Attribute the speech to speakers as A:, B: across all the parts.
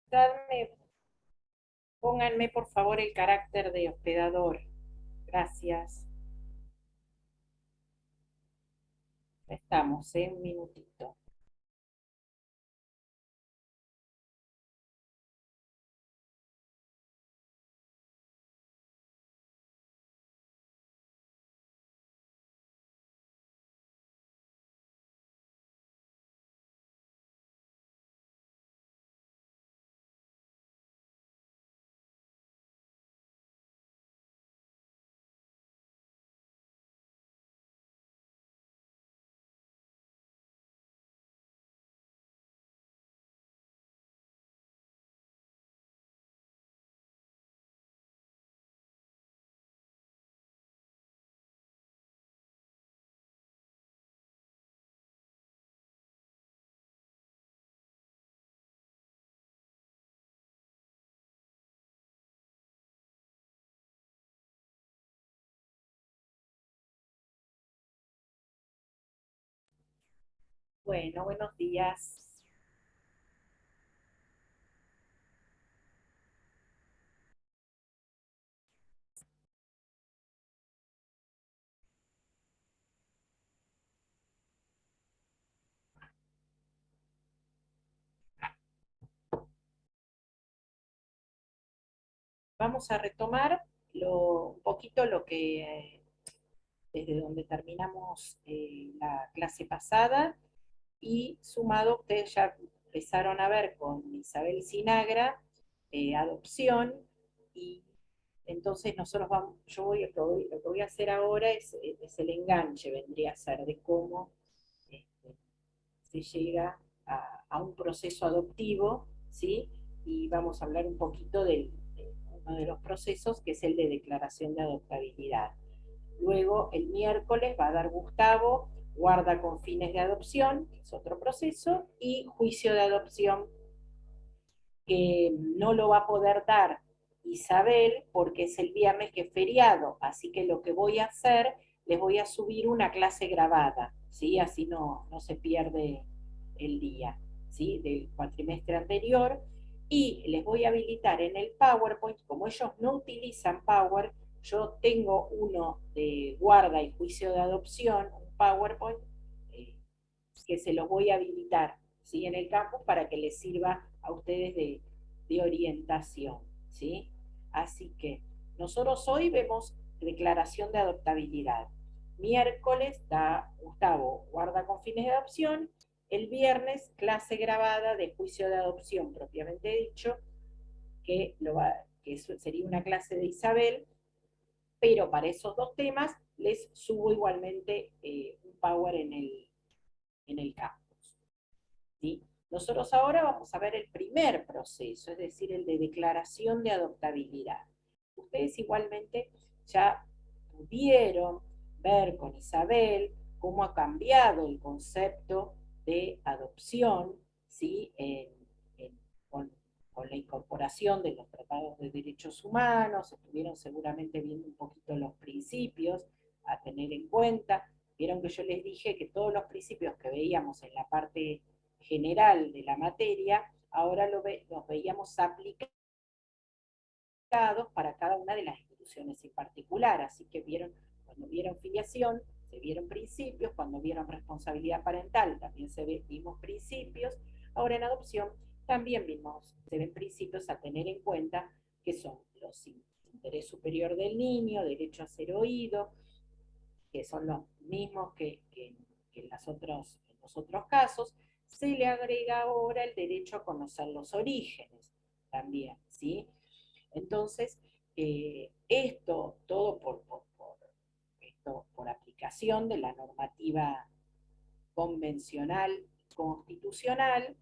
A: Dadme- Pónganme por favor el carácter de hospedador. Gracias. Estamos, un minutito. Bueno, buenos días. Vamos a retomar un poquito lo que desde donde terminamos la clase pasada y sumado, ustedes ya empezaron a ver con Isabel Sinagra, adopción, y entonces nosotros vamos, lo que voy a hacer ahora es el enganche, vendría a ser de cómo este, se llega a un proceso adoptivo, ¿sí? Y vamos a hablar un poquito de uno de los procesos, que es el de declaración de adoptabilidad. Luego, el miércoles va a dar Gustavo guarda con fines de adopción, que es otro proceso, y juicio de adopción, que no lo va a poder dar Isabel porque es el viernes que es feriado, así que lo que voy a hacer, les voy a subir una clase grabada, ¿sí? Así no se pierde el día, ¿sí? Del cuatrimestre anterior, y les voy a habilitar en el PowerPoint, como ellos no utilizan Power, yo tengo uno de guarda y juicio de adopción, un PowerPoint, eh, que se los voy a habilitar, ¿sí? En el campus para que les sirva a ustedes de orientación, ¿sí? Así que nosotros hoy vemos declaración de adoptabilidad. Miércoles da Gustavo guarda con fines de adopción. El viernes clase grabada de juicio de adopción propiamente dicho, que sería una clase de Isabel, pero para esos dos temas les subo igualmente un power en el campus, ¿sí? Nosotros ahora vamos a ver el primer proceso, es decir, el de declaración de adoptabilidad. Ustedes igualmente ya pudieron ver con Isabel cómo ha cambiado el concepto de adopción, ¿sí? Con, con la incorporación de los tratados de derechos humanos, estuvieron seguramente viendo un poquito los principios a tener en cuenta. Vieron que yo les dije que todos los principios que veíamos en la parte general de la materia, ahora los veíamos aplicados para cada una de las instituciones en particular. Así que cuando vieron filiación, se vieron principios, cuando vieron responsabilidad parental, también vimos principios. Ahora en adopción también se ven principios a tener en cuenta, que son los interés superior del niño, derecho a ser oído, que son los mismos que en los otros casos. Se le agrega ahora el derecho a conocer los orígenes también, ¿sí? Entonces, esto todo por aplicación de la normativa convencional constitucional,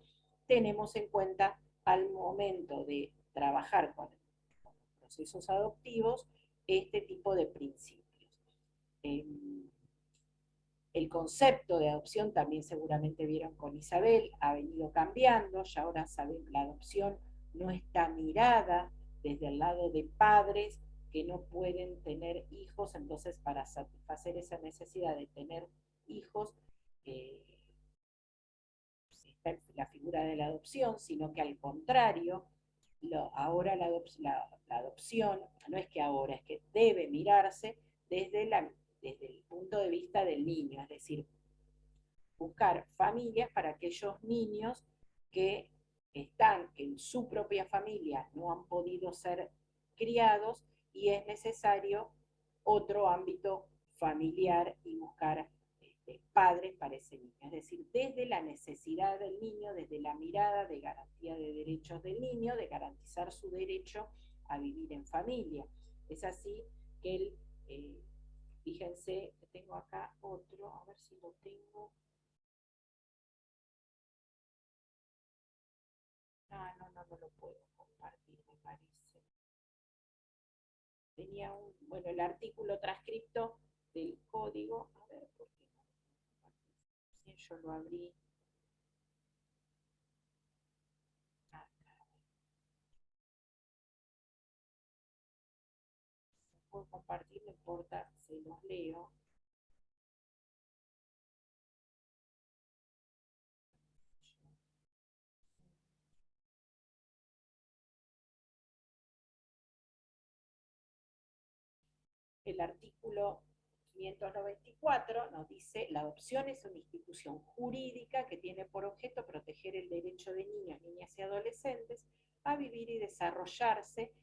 A: tenemos en cuenta al momento de trabajar con procesos adoptivos este tipo de principios. Eh, el concepto de adopción también seguramente vieron con Isabel, ha venido cambiando, ya ahora saben, la adopción no está mirada desde el lado de padres que no pueden tener hijos, entonces para satisfacer esa necesidad de tener hijos, eh, la figura de la adopción, sino que al contrario, ahora la adopción, no es que ahora, es que debe mirarse desde el punto de vista del niño, es decir, buscar familias para aquellos niños que están en su propia familia, no han podido ser criados y es necesario otro ámbito familiar y buscar padres para ese niño. Es decir, desde la necesidad del niño, desde la mirada de garantía de derechos del niño, de garantizar su derecho a vivir en familia. Es así que él, fíjense, tengo acá otro, a ver si lo tengo. No lo puedo compartir, me parece. Tenía bueno, el artículo transcripto del código, a ver, ¿por qué no? Si yo lo abrí. Acá. Si puedo compartir, no importa, se los leo. El artículo 594 nos dice, la adopción es una institución jurídica que tiene por objeto proteger el derecho de niños, niñas y adolescentes a vivir y desarrollarse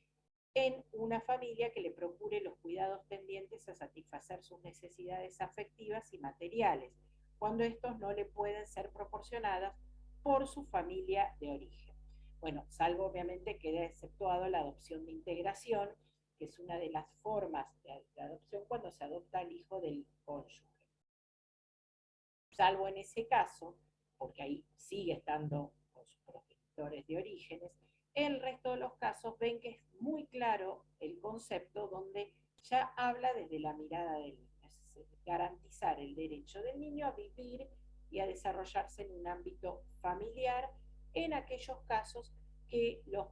A: en una familia que le procure los cuidados tendientes a satisfacer sus necesidades afectivas y materiales, cuando estos no le pueden ser proporcionados por su familia de origen. Bueno, salvo obviamente queda exceptuado la adopción de integración, que es una de las formas de adopción cuando se adopta al hijo del cónyuge. Salvo en ese caso, porque ahí sigue estando con sus progenitores de orígenes, el resto de los casos ven que es muy claro el concepto donde ya habla desde la mirada del niño, es garantizar el derecho del niño a vivir y a desarrollarse en un ámbito familiar en aquellos casos que los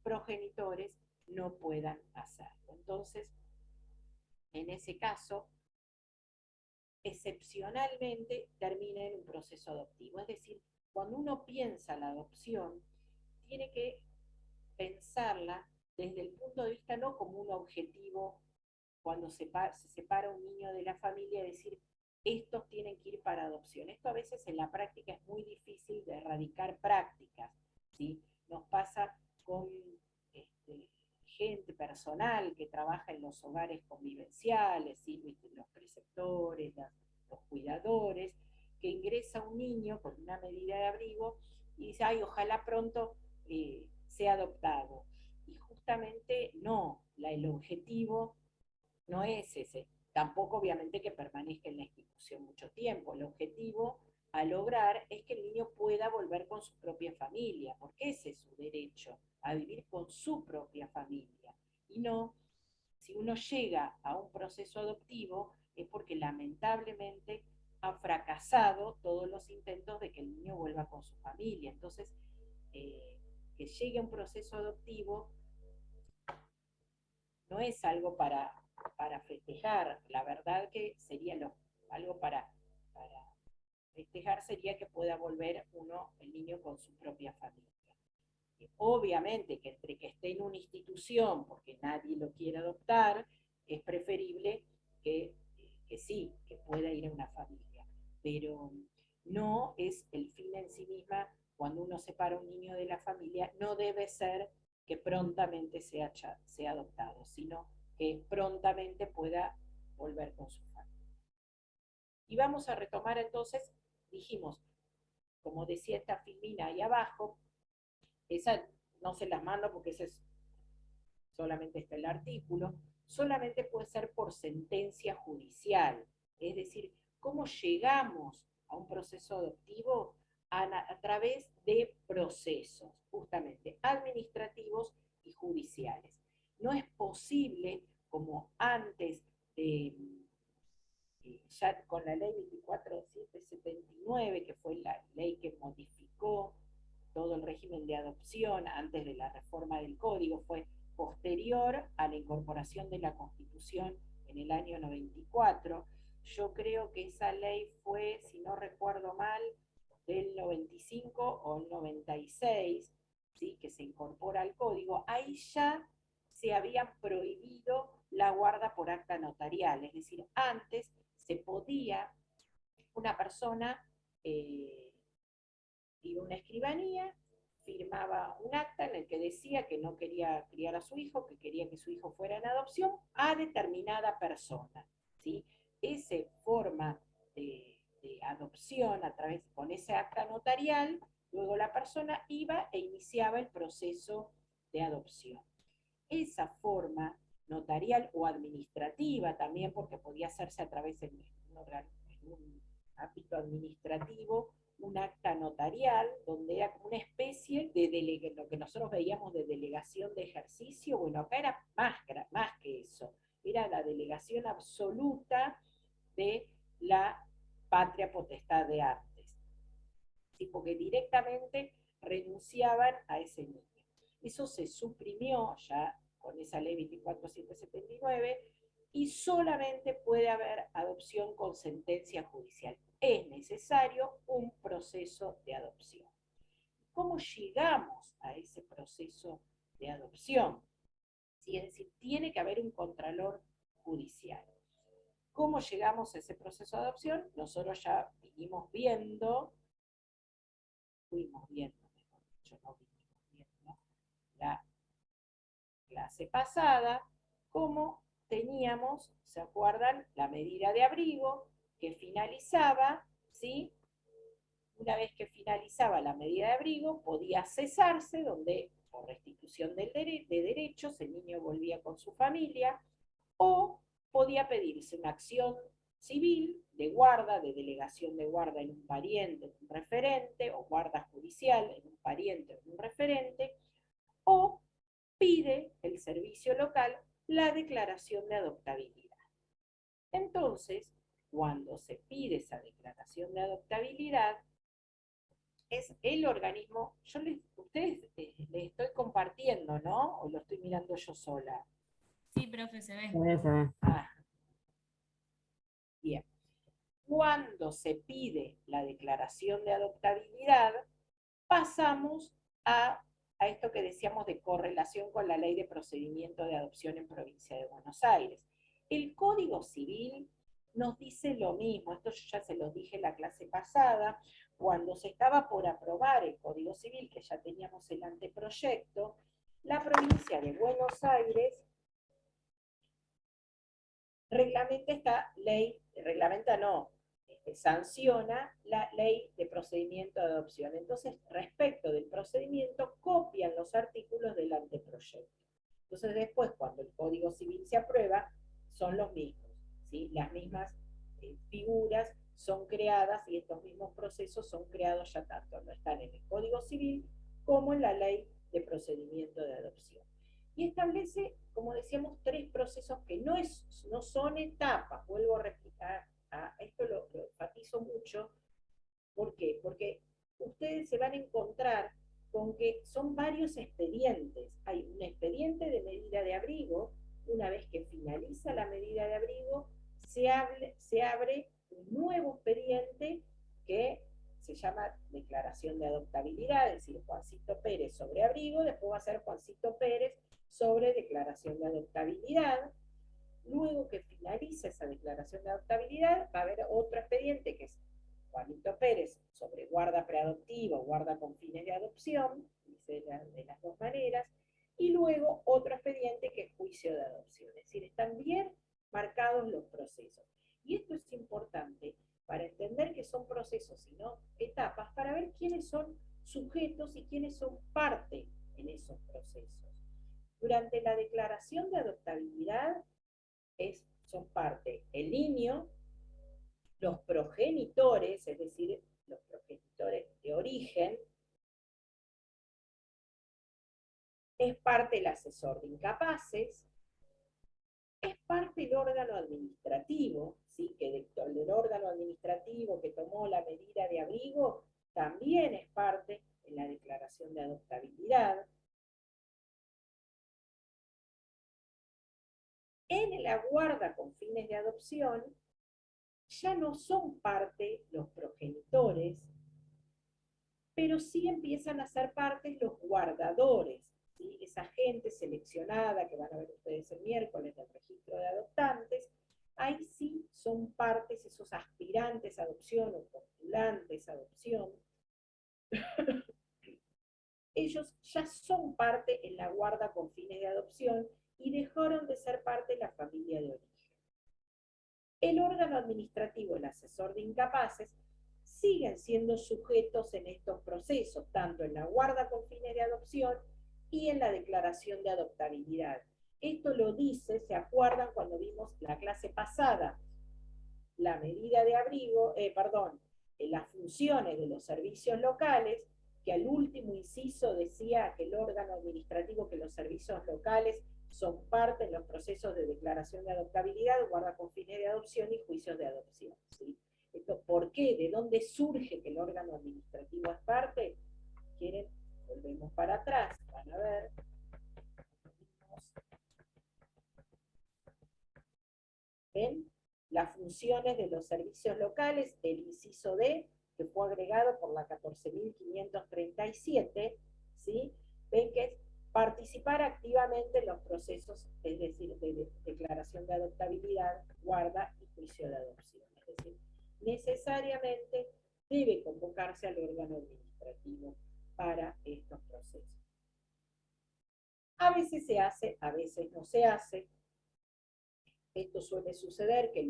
A: progenitores no puedan hacerlo. Entonces, en ese caso, excepcionalmente termina en un proceso adoptivo. Es decir, cuando uno piensa la adopción, tiene que pensarla desde el punto de vista no como un objetivo cuando se separa un niño de la familia, decir, estos tienen que ir para adopción. Esto a veces en la práctica es muy difícil de erradicar prácticas, ¿sí? Nos pasa con gente personal que trabaja en los hogares convivenciales, ¿sí? Los preceptores, los cuidadores, que ingresa un niño con una medida de abrigo y dice, ay, ojalá pronto sea adoptado. Y justamente no, el objetivo no es ese. Tampoco obviamente que permanezca en la institución mucho tiempo. El objetivo a lograr es que el niño pueda volver con su propia familia, porque ese es su derecho, a vivir con su propia familia. Y no, si uno llega a un proceso adoptivo, es porque lamentablemente han fracasado todos los intentos de que el niño vuelva con su familia. Entonces, que llegue a un proceso adoptivo no es algo para festejar. La verdad que sería algo para festejar sería que pueda volver el niño con su propia familia. Obviamente que entre que esté en una institución porque nadie lo quiere adoptar, es preferible que sí, que pueda ir a una familia. Pero no es el fin en sí misma, cuando uno separa a un niño de la familia, no debe ser que prontamente sea adoptado, sino que prontamente pueda volver con su familia. Y vamos a retomar entonces, dijimos, como decía esta filmina ahí abajo, esa no se las mando porque ese es, solamente está el artículo, solamente puede ser por sentencia judicial. Es decir, cómo llegamos a un proceso adoptivo a través de procesos, justamente, administrativos y judiciales. No es posible, como antes de ya con la ley 24779, que fue la ley que modificó todo el régimen de adopción antes de la reforma del código, fue posterior a la incorporación de la Constitución en el año 94. Yo creo que esa ley fue, si no recuerdo mal, del 95 o el 96, ¿sí? Que se incorpora al código, ahí ya se habían prohibido la guarda por acta notarial, es decir, antes se podía, una persona iba a una escribanía, firmaba un acta en el que decía que no quería criar a su hijo, que quería que su hijo fuera en adopción a determinada persona, ¿sí? Esa forma de adopción a través con ese acta notarial, luego la persona iba e iniciaba el proceso de adopción. Esa forma notarial o administrativa también, porque podía hacerse a través de un ámbito administrativo, un acta notarial, donde era como una especie de lo que nosotros veíamos de delegación de ejercicio. Bueno, acá era más que eso, era la delegación absoluta de la patria potestad de antes, ¿sí? Porque directamente renunciaban a ese niño. Eso se suprimió ya con esa ley 24779 y solamente puede haber adopción con sentencia judicial. Es necesario un proceso de adopción. ¿Cómo llegamos a ese proceso de adopción? ¿Sí? Es decir, tiene que haber un contralor judicial. ¿Cómo llegamos a ese proceso de adopción? Nosotros ya fuimos viendo, mejor dicho, no vinimos viendo, la clase pasada, cómo teníamos, ¿se acuerdan? La medida de abrigo que finalizaba, ¿sí? Una vez que finalizaba la medida de abrigo, podía cesarse, donde por restitución de derechos el niño volvía con su familia, o podía pedirse una acción civil de guarda, de delegación de guarda en un pariente, en un referente, o guarda judicial en un pariente o en un referente, o pide el servicio local la declaración de adoptabilidad. Entonces, cuando se pide esa declaración de adoptabilidad, es el organismo, ustedes les estoy compartiendo, ¿no? ¿O lo estoy mirando yo sola?
B: Sí, profe, se ve.
C: Se ve.
A: Ah, bien. Cuando se pide la declaración de adoptabilidad, pasamos a esto que decíamos de correlación con la ley de procedimiento de adopción en provincia de Buenos Aires. El Código Civil nos dice lo mismo, esto yo ya se los dije en la clase pasada, cuando se estaba por aprobar el Código Civil, que ya teníamos el anteproyecto, la provincia de Buenos Aires reglamenta esta ley, reglamenta no, sanciona la ley de procedimiento de adopción. Entonces, respecto del procedimiento, copian los artículos del anteproyecto. Entonces, después, cuando el Código Civil se aprueba, son los mismos, ¿sí? Las mismas figuras son creadas y estos mismos procesos son creados ya tanto, no están en el Código Civil como en la ley de procedimiento de adopción. Y establece, como decíamos, tres procesos que no son etapas, vuelvo a replicar, esto lo enfatizo mucho. ¿Por qué? Porque ustedes se van a encontrar con que son varios expedientes. Hay un expediente de medida de abrigo, una vez que finaliza la medida de abrigo, se abre un nuevo expediente que se llama declaración de adoptabilidad, es decir, Juancito Pérez sobre abrigo, después va a ser Juancito Pérez sobre declaración de adoptabilidad. Luego que finaliza esa declaración de adoptabilidad, va a haber otro expediente que es Juanito Pérez sobre guarda preadoptiva o guarda con fines de adopción, dice de las dos maneras, y luego otro expediente que es juicio de adopción. Es decir, están bien marcados los procesos. Y esto es importante para entender que son procesos y no etapas, para ver quiénes son sujetos y quiénes son parte en esos procesos. Durante la declaración de adoptabilidad son parte el niño, los progenitores, es decir, los progenitores de origen, es parte el asesor de incapaces, es parte el órgano administrativo, ¿sí? Que el órgano administrativo que tomó la medida de abrigo también es parte en la declaración de adoptabilidad. En la guarda con fines de adopción ya no son parte los progenitores, pero sí empiezan a ser partes los guardadores, ¿sí? Esa gente seleccionada que van a ver ustedes el miércoles del registro de adoptantes, ahí sí son partes esos aspirantes a adopción o postulantes a adopción. Ellos ya son parte en la guarda con fines de adopción y dejaron de ser parte de la familia de origen. El órgano administrativo, el asesor de incapaces, siguen siendo sujetos en estos procesos, tanto en la guarda con fines de adopción y en la declaración de adoptabilidad. Esto lo dice, ¿se acuerdan cuando vimos la clase pasada? La medida de abrigo, las funciones de los servicios locales, que al último inciso decía que el órgano administrativo, que los servicios locales son parte en los procesos de declaración de adoptabilidad, guarda con fines de adopción y juicios de adopción. ¿Sí? Esto, ¿por qué? ¿De dónde surge que el órgano administrativo es parte? ¿Quieren? Volvemos para atrás, van a ver. ¿Ven? Las funciones de los servicios locales, el inciso D, que fue agregado por la 14.537, ¿sí? Ven que es participar activamente en los procesos, es decir, de declaración de adoptabilidad, guarda y juicio de adopción. Es decir, necesariamente debe convocarse al órgano administrativo para estos procesos. A veces se hace, a veces no se hace. Esto suele suceder que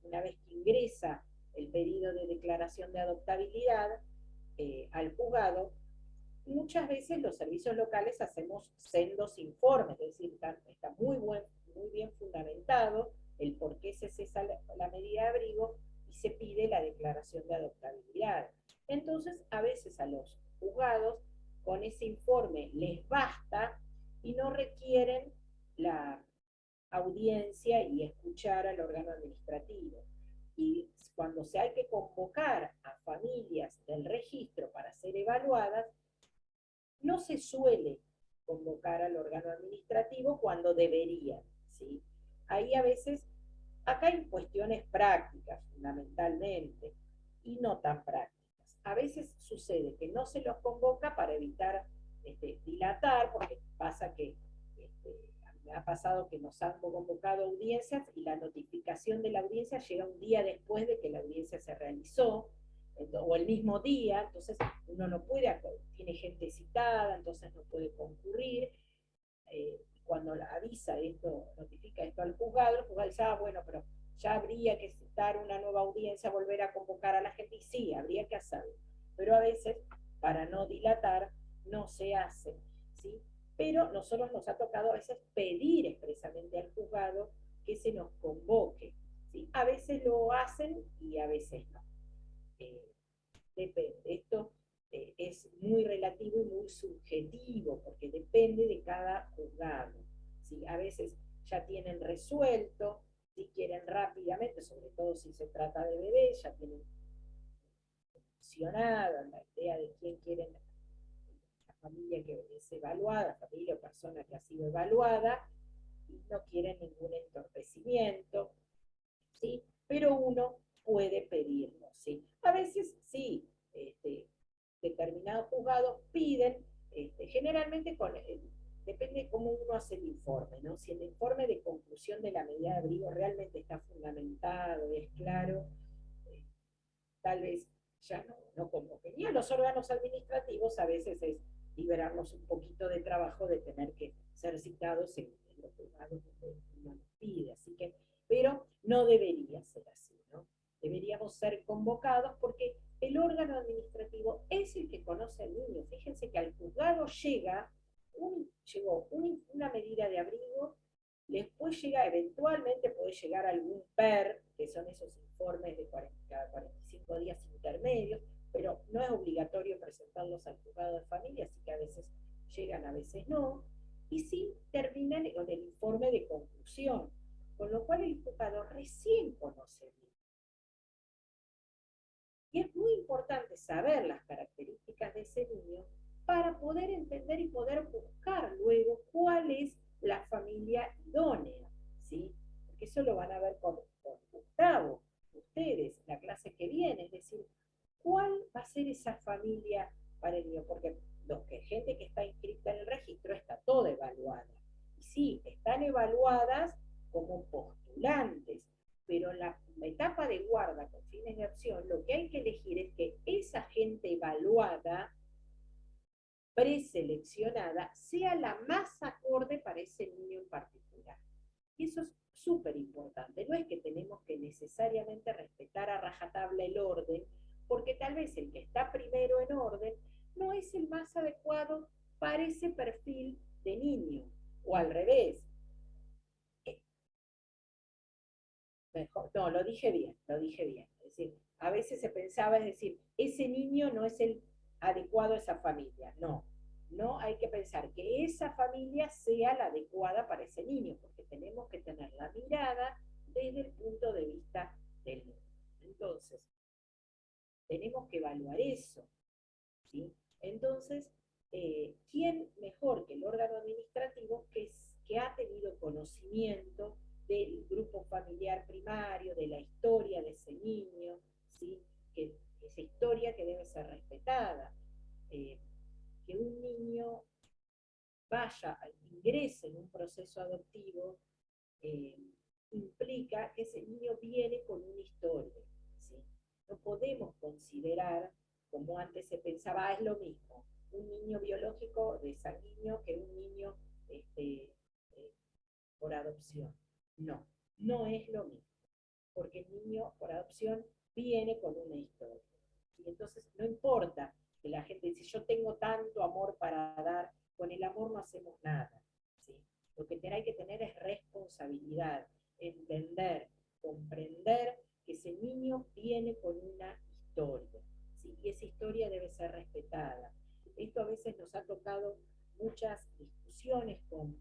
A: una vez que ingresa el pedido de declaración de adoptabilidad al juzgado, muchas veces los servicios locales hacemos sendos informes, es decir, está muy bien fundamentado el por qué se cesa la medida de abrigo y se pide la declaración de adoptabilidad. Entonces, a veces a los juzgados, con ese informe les basta y no requieren la audiencia y escuchar al órgano administrativo. Y cuando se hay que convocar a familias del registro para ser evaluadas, no se suele convocar al órgano administrativo cuando debería, ¿sí? Ahí a veces, acá hay cuestiones prácticas fundamentalmente y no tan prácticas. A veces sucede que no se los convoca para evitar dilatar, porque pasa que me ha pasado que nos han convocado audiencias y la notificación de la audiencia llega un día después de que la audiencia se realizó, o el mismo día, entonces uno no puede, tiene gente citada, entonces no puede concurrir. Cuando avisa esto, notifica esto al juzgado, el juzgado dice, bueno, pero ya habría que citar una nueva audiencia, volver a convocar a la gente, y sí, habría que hacerlo. Pero a veces, para no dilatar, no se hace, ¿sí? Pero nosotros nos ha tocado a veces pedir expresamente al juzgado que se nos convoque, ¿sí? A veces lo hacen y a veces no. Depende. Esto es muy relativo y muy subjetivo, porque depende de cada juzgado. ¿Sí? A veces ya tienen resuelto, si quieren rápidamente, sobre todo si se trata de bebés, ya tienen funcionado la idea de quién quieren la familia que es evaluada, familia o persona que ha sido evaluada, y no quieren ningún entorpecimiento, ¿sí? Pero uno puede pedirlo, ¿sí? A veces sí, determinados juzgados piden, generalmente depende de cómo uno hace el informe, ¿no? Si el informe de conclusión de la medida de abrigo realmente está fundamentado, es claro, tal vez ya no convoquen. Y a los órganos administrativos a veces es liberarnos un poquito de trabajo de tener que ser citados en los juzgados donde uno nos pide. Así que, pero no debería ser así, ¿no? Deberíamos ser convocados porque el órgano administrativo es el que conoce al niño. Fíjense que al juzgado llegó una medida de abrigo, después llega, eventualmente puede llegar algún PER, que son esos informes de cada 45 días intermedios, pero no es obligatorio presentarlos al juzgado de familia, así que a veces llegan, a veces no, y sí terminan con el informe de conclusión, con lo cual el juzgado recién conoce bien. Y es muy importante saber las características de ese niño para poder entender y poder buscar luego cuál es la familia idónea, ¿sí? Porque eso lo van a ver con Gustavo, ustedes, la clase que viene, es decir, cuál va a ser
C: ser esa familia para el niño, porque gente que está inscrita en el registro está toda evaluada. Y sí, están evaluadas como postulantes, pero en la etapa de guarda con fines de opción, lo que hay que elegir es que esa gente evaluada, preseleccionada, sea la más acorde para ese niño en particular. Y eso es súper importante. No es que tenemos que necesariamente respetar a rajatabla el orden, porque tal vez el que está primero en orden no es el más adecuado para ese perfil de niño. O al revés. Mejor, no, lo dije bien, lo dije bien. Es decir, a veces se pensaba, es decir, ese niño no es el adecuado a esa familia. No, no hay que pensar que esa familia sea la adecuada para ese niño, porque tenemos que tener la mirada desde el punto de vista del niño. Entonces, tenemos que evaluar eso, ¿sí? Entonces, ¿quién mejor que el órgano administrativo que ha tenido conocimiento del grupo familiar primario, de la historia de ese niño, ¿sí? Que esa historia que debe ser respetada? Que un niño vaya, ingrese en un proceso adoptivo, eh, implica que ese niño viene con una historia, ¿sí? No podemos considerar, como antes se pensaba, es lo mismo, un niño biológico de sanguíneo que un niño este, eh, por adopción. No, no es lo mismo, porque el niño por adopción viene con una historia. Y entonces no importa que la gente dice, yo tengo tanto amor para dar, con el amor no hacemos nada, ¿sí? Lo que hay que tener es responsabilidad, entender, comprender que ese niño viene con una historia, ¿sí? Y esa historia debe ser respetada. Esto a veces nos ha tocado muchas discusiones con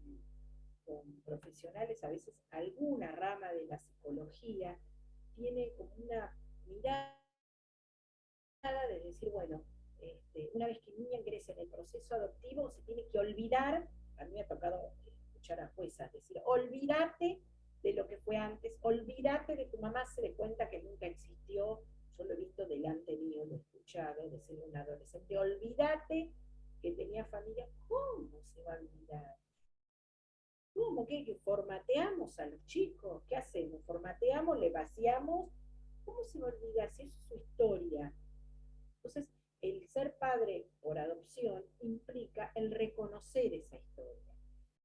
C: profesionales, a veces alguna rama de la psicología tiene como una mirada de decir, bueno, una vez que el niño ingresa en el proceso adoptivo, se tiene que olvidar, a mí me ha tocado escuchar a juezas decir, olvídate de lo que fue antes, olvídate de tu mamá, se dé cuenta que nunca existió, yo lo he visto delante mío, lo he escuchado, de ser un adolescente, olvídate que tenía familia, ¿cómo se va a olvidar? ¿Cómo? ¿Qué formateamos a los chicos? ¿Qué hacemos? ¿Formateamos? ¿Le vaciamos? ¿Cómo se va a olvidar si eso es su historia? Entonces, el ser padre por adopción implica el reconocer esa historia,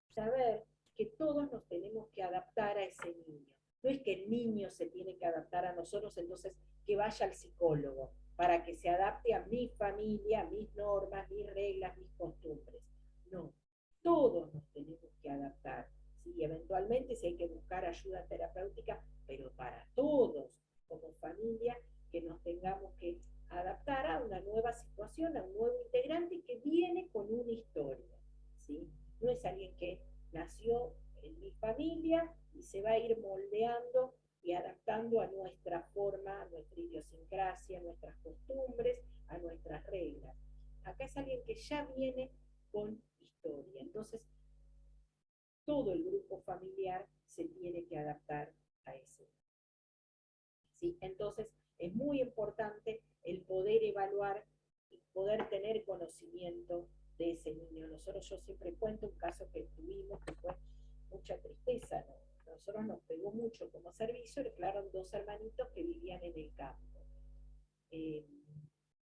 C: saber que todos nos tenemos que adaptar a ese niño. No es que el niño se tiene que adaptar a nosotros, entonces que vaya al psicólogo para que se adapte a mi familia, a mis normas, mis reglas, mis costumbres. No, todos nos tenemos que adaptar. Sí, eventualmente si hay que buscar ayuda terapéutica, pero para todos como familia que nos tengamos que adaptar a una nueva situación, a un nuevo integrante que viene con una historia, ¿sí? No es alguien que nació en mi familia y se va a ir moldeando y adaptando a nuestra forma, a nuestra idiosincrasia, a nuestras costumbres, a nuestras reglas. Acá es alguien que ya viene con historia. Entonces, todo el grupo familiar se tiene que adaptar a ese. ¿Sí? Entonces, es muy importante el poder evaluar y poder tener conocimiento de ese niño. Yo siempre cuento un caso que tuvimos que fue mucha tristeza, ¿no? Nosotros nos pegó mucho como servicio, declararon dos hermanitos que vivían en el campo. Eh,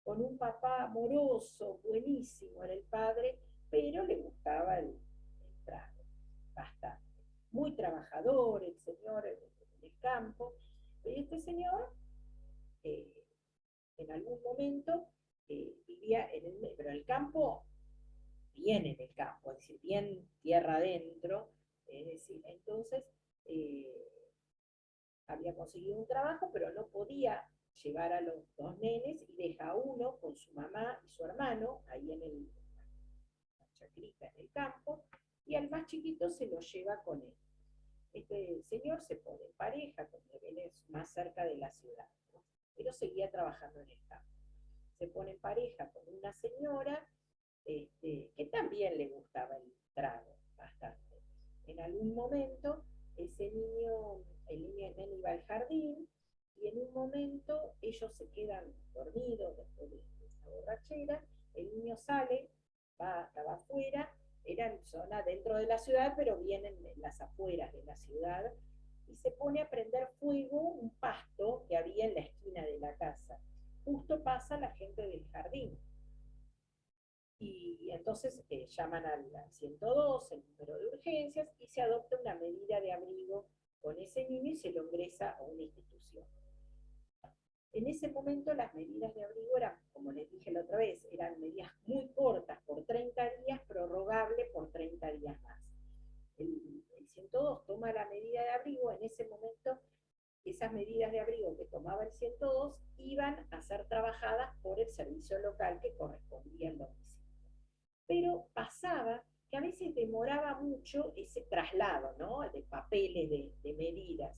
C: con un papá amoroso, buenísimo era el padre, pero le gustaba el trago, bastante. Muy trabajador el señor en el campo, y este señor eh, en algún momento vivía en el, pero el campo, bien en el campo, es decir, bien tierra adentro, es decir, entonces había conseguido un trabajo, pero no podía llevar a los dos nenes y deja a uno con su mamá y su hermano ahí en la chacrita, en el campo, y al más chiquito se lo lleva con él. Este señor se pone en pareja, como él es más cerca de la ciudad, ¿no? Pero seguía trabajando en el campo. Se pone en pareja con una señora que también le gustaba el trago bastante. En algún momento, ese niño, el nene iba al jardín y en un momento ellos se quedan dormidos después de esa borrachera, el niño sale, estaba afuera, era en zona dentro de la ciudad, pero bien en las afueras de la ciudad, y se pone a prender fuego un pasto que había en la esquina de la casa. Justo pasa la gente del jardín. Y entonces llaman al 102, el número de urgencias, y se adopta una medida de abrigo con ese niño y se lo ingresa a una institución. En ese momento las medidas de abrigo eran, como les dije la otra vez, eran medidas muy cortas, por 30 días, prorrogable por 30 días más. El 102 toma la medida de abrigo, en ese momento esas medidas de abrigo que tomaba el 102 iban a ser trabajadas por el servicio local que correspondía al domicilio. Pero pasaba que a veces demoraba mucho ese traslado, ¿no? De papeles, de medidas,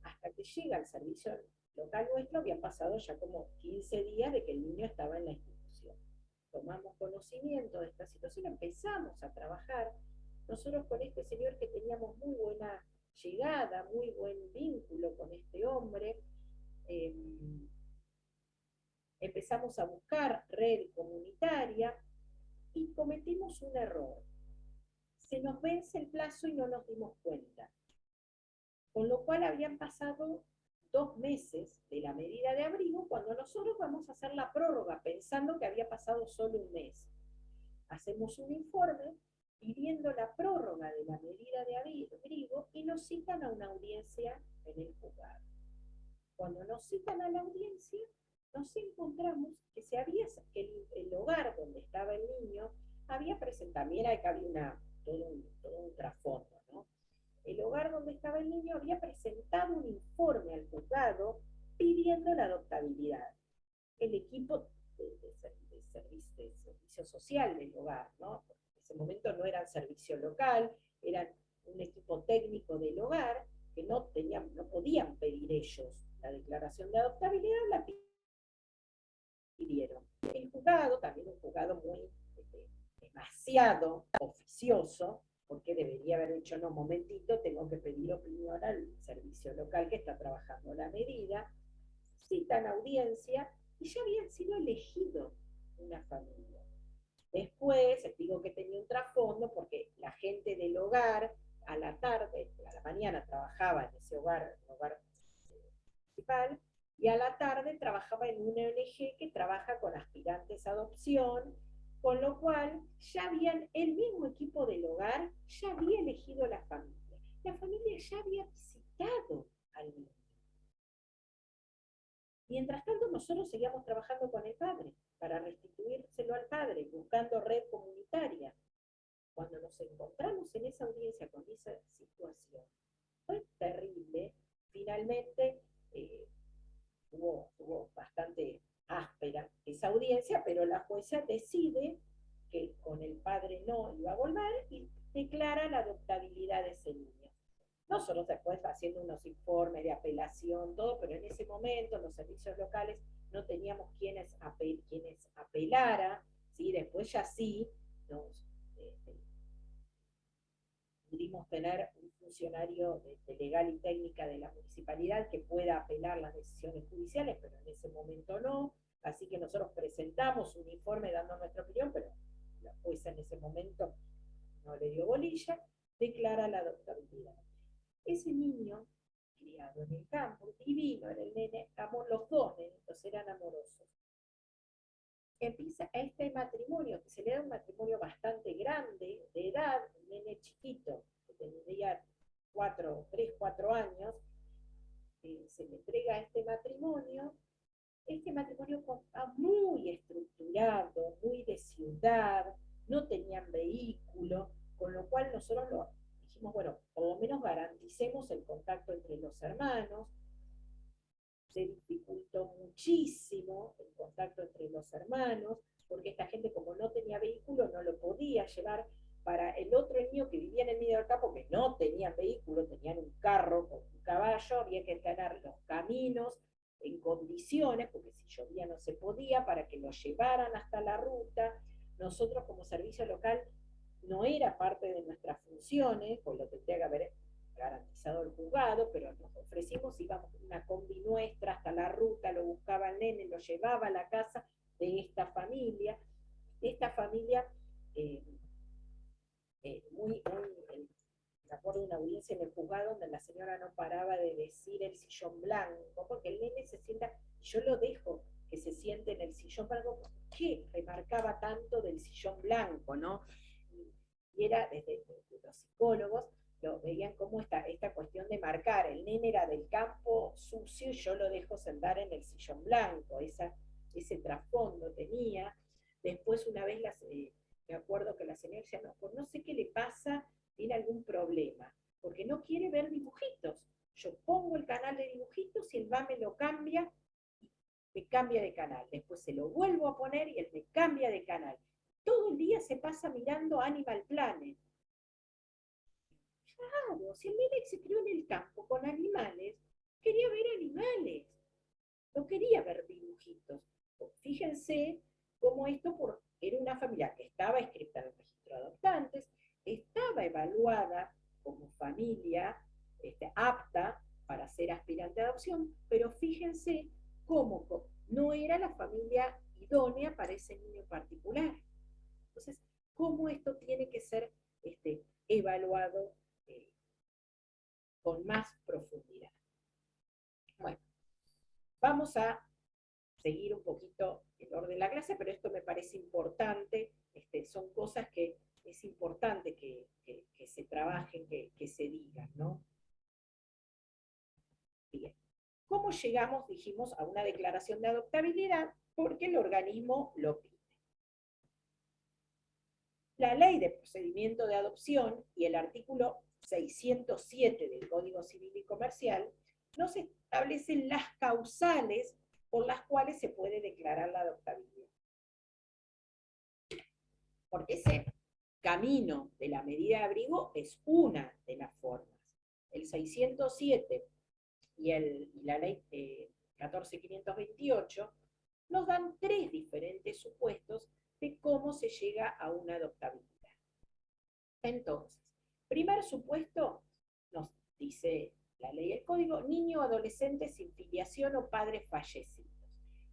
C: hasta que llega al servicio local nuestro. Había pasado ya como 15 días de que el niño estaba en la institución. Tomamos conocimiento de esta situación, empezamos a trabajar. Nosotros con este señor, que teníamos muy buena llegada, muy buen vínculo con este hombre, empezamos a buscar red comunitaria y cometimos un error. Se nos vence el plazo y no nos dimos cuenta. Con lo cual habían pasado 2 meses de la medida de abrigo, cuando nosotros vamos a hacer la prórroga, pensando que había pasado solo un mes. Hacemos un informe pidiendo la prórroga de la medida de abrigo y nos citan a una audiencia en el juzgado. Cuando nos citan a la audiencia, nos encontramos que el hogar donde estaba el niño había presentado, mira que había todo un trasfondo, ¿no? El hogar donde estaba el niño había presentado un informe al juzgado pidiendo la adoptabilidad. El equipo de servicio social del hogar, ¿no? En ese momento no eran servicio local, eran un equipo técnico del hogar que no podían pedir ellos la declaración de adoptabilidad, la pidieron. El juzgado, también un juzgado muy demasiado oficioso, porque debería haber dicho, no, momentito, tengo que pedir opinión al servicio local que está trabajando la medida, citan audiencia y ya habían sido elegidos una familia. Después, les digo que tenía un trasfondo porque la gente del hogar a la tarde, a la mañana trabajaba en ese hogar principal, y a la tarde trabajaba en una ONG que trabaja con aspirantes a adopción, con lo cual el mismo equipo del hogar ya había elegido la familia. La familia ya había visitado al niño. Mientras tanto, nosotros seguíamos trabajando con el padre para restituírselo al padre, buscando red comunitaria. Cuando nos encontramos en esa audiencia con esa situación, fue terrible. Finalmente, estuvo bastante áspera esa audiencia, pero la jueza decide que con el padre no iba a volver y declara la adoptabilidad de ese niño. Nosotros después haciendo unos informes de apelación, todo, pero en ese momento los servicios locales no teníamos quienes apelara, ¿sí? Después ya sí pudimos tener un funcionario de legal y técnica de la municipalidad que pueda apelar las decisiones judiciales, pero en ese momento no, así que nosotros presentamos un informe dando nuestra opinión, pero la jueza en ese momento no le dio bolilla, declara la adoptabilidad. Ese niño, criado en el campo, divino, era el nene, los dos nenitos eran amorosos. Empieza este matrimonio, que se le da un matrimonio bastante grande, de edad, un nene chiquito, que tendría 3, 4 años, se le entrega a este matrimonio muy estructurado, muy de ciudad, no tenían vehículo, con lo cual nosotros dijimos, bueno, por lo menos garanticemos el contacto entre los hermanos. Se dificultó muchísimo el contacto entre los hermanos, porque esta gente, como no tenía vehículo, no lo podía llevar. Para el otro niño que vivía en el medio del campo, que no tenían vehículo, tenían un carro con un caballo, había que tener los caminos en condiciones, porque si llovía no se podía, para que lo llevaran hasta la ruta. Nosotros como servicio local no era parte de nuestras funciones, pues lo tendría que haber garantizado el juzgado, pero nos ofrecimos, íbamos una combi nuestra hasta la ruta, lo buscaba el nene, lo llevaba a la casa de de esta familia, eh, me acuerdo de una audiencia en el juzgado donde la señora no paraba de decir el sillón blanco, porque el nene se sienta, yo lo dejo que se siente en el sillón blanco, ¿qué remarcaba tanto del sillón blanco, no? Y era desde los psicólogos, lo veían como esta cuestión de marcar, el nene era del campo sucio y yo lo dejo sentar en el sillón blanco, ese trasfondo tenía. Después una vez me acuerdo que la señora decía, no, pues no sé qué le pasa, tiene algún problema, porque no quiere ver dibujitos. Yo pongo el canal de dibujitos y él va, me lo cambia, me cambia de canal. Después se lo vuelvo a poner y él me cambia de canal. Todo el día se pasa mirando Animal Planet. Claro, si el nene se crió en el campo con animales, quería ver animales, no quería ver dibujitos. Fíjense cómo era una familia que estaba inscrita en el registro de adoptantes, estaba evaluada como familia apta para ser aspirante a adopción, pero fíjense cómo no era la familia idónea para ese niño particular. Entonces, cómo esto tiene que ser evaluado eh, con más profundidad. Bueno, vamos a seguir un poquito el orden de la clase, pero esto me parece importante, son cosas que es importante que se trabajen, que se digan, ¿no? Bien. ¿Cómo llegamos, dijimos, a una declaración de adoptabilidad? Porque el organismo lo pide. La ley de procedimiento de adopción y el artículo 607 del Código Civil y Comercial nos establecen las causales por las cuales se puede declarar la adoptabilidad. Porque ese camino de la medida de abrigo es una de las formas. El 607 y la ley 14528 nos dan 3 diferentes supuestos de cómo se llega a una adoptabilidad. Entonces, primer supuesto, nos dice la ley del código, niño o adolescente sin filiación o padres fallecidos.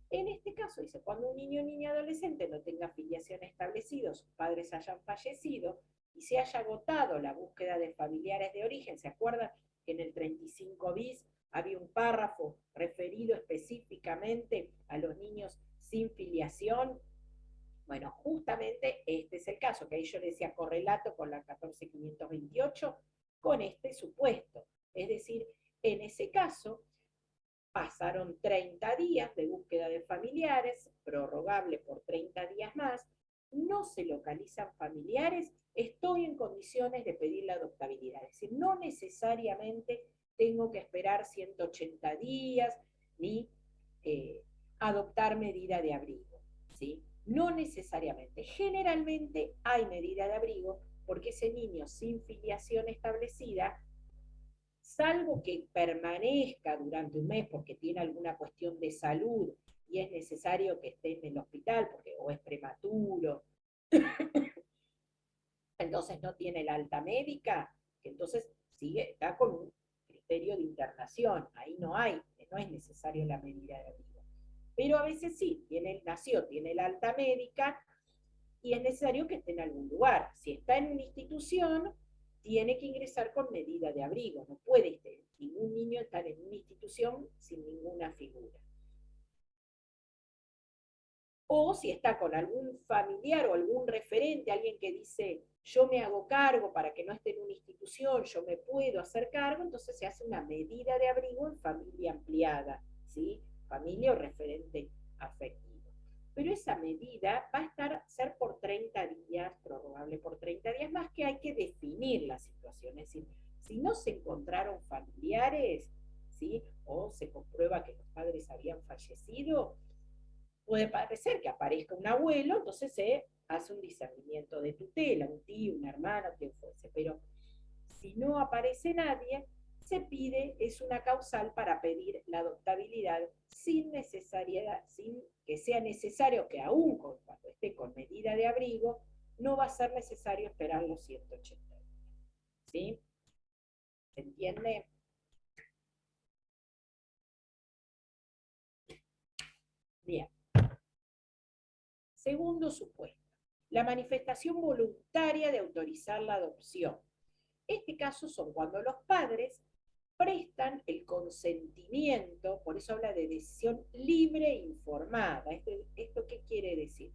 C: En este caso dice, cuando un niño o niña adolescente no tenga filiación establecida, sus padres hayan fallecido y se haya agotado la búsqueda de familiares de origen, ¿se acuerdan que en el 35 bis había un párrafo referido específicamente a los niños sin filiación? Bueno, justamente este es el caso, que ahí yo le decía correlato con la 14528, con este supuesto. Es decir, en ese caso, pasaron 30 días de búsqueda de familiares, prorrogable por 30 días más, no se localizan familiares, estoy en condiciones de pedir la adoptabilidad. Es decir, no necesariamente tengo que esperar 180 días ni adoptar medida de abrigo, ¿sí? No necesariamente. Generalmente hay medida de abrigo porque ese niño sin filiación establecida, salvo que permanezca durante un mes porque tiene alguna cuestión de salud y es necesario que esté en el hospital o es prematuro, entonces no tiene el alta médica, entonces está con un criterio de internación, ahí no es necesario la medida de abrigo. Pero a veces sí, nació, tiene el alta médica y es necesario que esté en algún lugar. Si está en una institución, tiene que ingresar con medida de abrigo. No puede ningún niño estar en una institución sin ninguna figura. O si está con algún familiar o algún referente, alguien que dice, yo me hago cargo para que no esté en una institución, yo me puedo hacer cargo, entonces se hace una medida de abrigo en familia ampliada, ¿sí? Familia o referente afectivo. Pero esa medida va a ser por 30 días, prorrogable por 30 días más, que hay que definir la situación. Es decir, si no se encontraron familiares, ¿sí? O se comprueba que los padres habían fallecido, puede parecer que aparezca un abuelo, entonces se hace un discernimiento de tutela, un tío, un hermano, quien fuese. Pero si no aparece nadie, se pide, es una causal para pedir la adoptabilidad sin que sea necesario que aún cuando esté con medida de abrigo, no va a ser necesario esperar los 180 días. ¿Sí? ¿Se entiende? Bien. Segundo supuesto, la manifestación voluntaria de autorizar la adopción. Este caso son cuando los padres prestan el consentimiento, por eso habla de decisión libre e informada. ¿Esto qué quiere decir?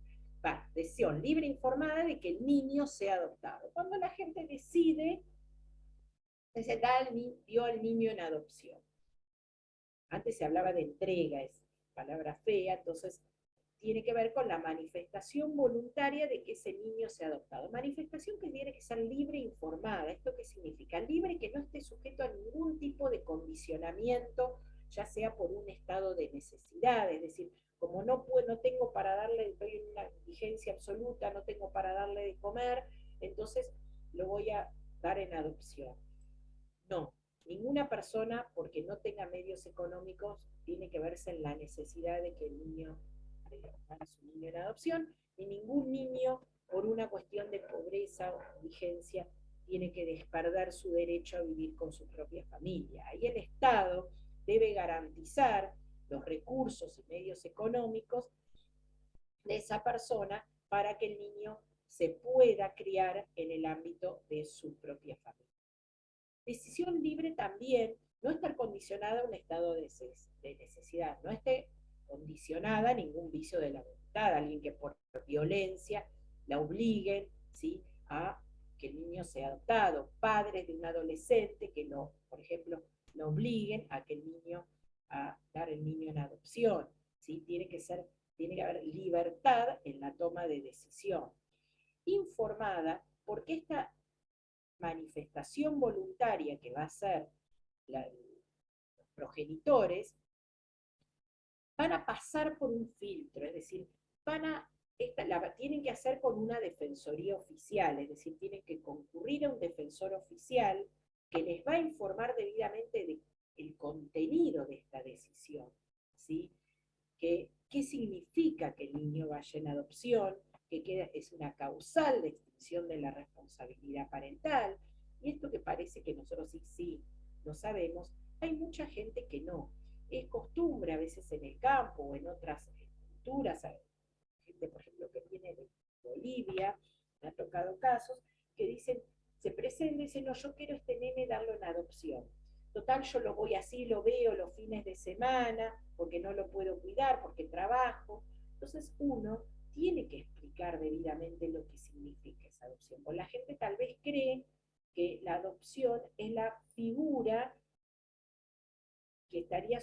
C: Decisión libre e informada de que el niño sea adoptado. Cuando la gente decide, dio al niño en adopción. Antes se hablaba de entrega, es palabra fea, entonces tiene que ver con la manifestación voluntaria de que ese niño sea adoptado. Manifestación que tiene que ser libre e informada. ¿Esto qué significa? Libre, que no esté sujeto a ningún tipo de condicionamiento, ya sea por un estado de necesidad, es decir, como no tengo para darle, estoy en una indigencia absoluta, no tengo para darle de comer, entonces lo voy a dar en adopción. No, ninguna persona, porque no tenga medios económicos, tiene que verse en la necesidad de que el niño a su niño en adopción, y ningún niño, por una cuestión de pobreza o indigencia, tiene que desperder su derecho a vivir con su propia familia. Ahí el Estado debe garantizar los recursos y medios económicos de esa persona para que el niño se pueda criar en el ámbito de su propia familia. Decisión libre también, no estar condicionada a un estado de necesidad, no esté condicionada a ningún vicio de la voluntad, alguien que por violencia la obliguen, ¿sí?, a que el niño sea adoptado, padres de un adolescente que no, por ejemplo, lo obliguen a que el niño, a dar el niño en adopción, ¿sí? Tiene que haber libertad en la toma de decisión. Informada, porque esta manifestación voluntaria que va a hacer los progenitores van a pasar por un filtro, es decir, tienen que hacer con una defensoría oficial, es decir, tienen que concurrir a un defensor oficial que les va a informar debidamente del contenido de esta decisión, ¿sí? ¿Qué significa que el niño vaya en adopción? Que es una causal de extinción de la responsabilidad parental, y esto que parece que nosotros sí lo sabemos, hay mucha gente que no. Es costumbre a veces en el campo o en otras culturas, gente por ejemplo que viene de Bolivia, me ha tocado casos, que dicen, se presentan y dicen, no, yo quiero este nene darlo en adopción. Total, yo lo voy así, lo veo los fines de semana, porque no lo puedo cuidar, porque trabajo. Entonces uno tiene que explicar debidamente lo que significa esa adopción. Porque la gente tal vez cree que la adopción es la figura que estaría,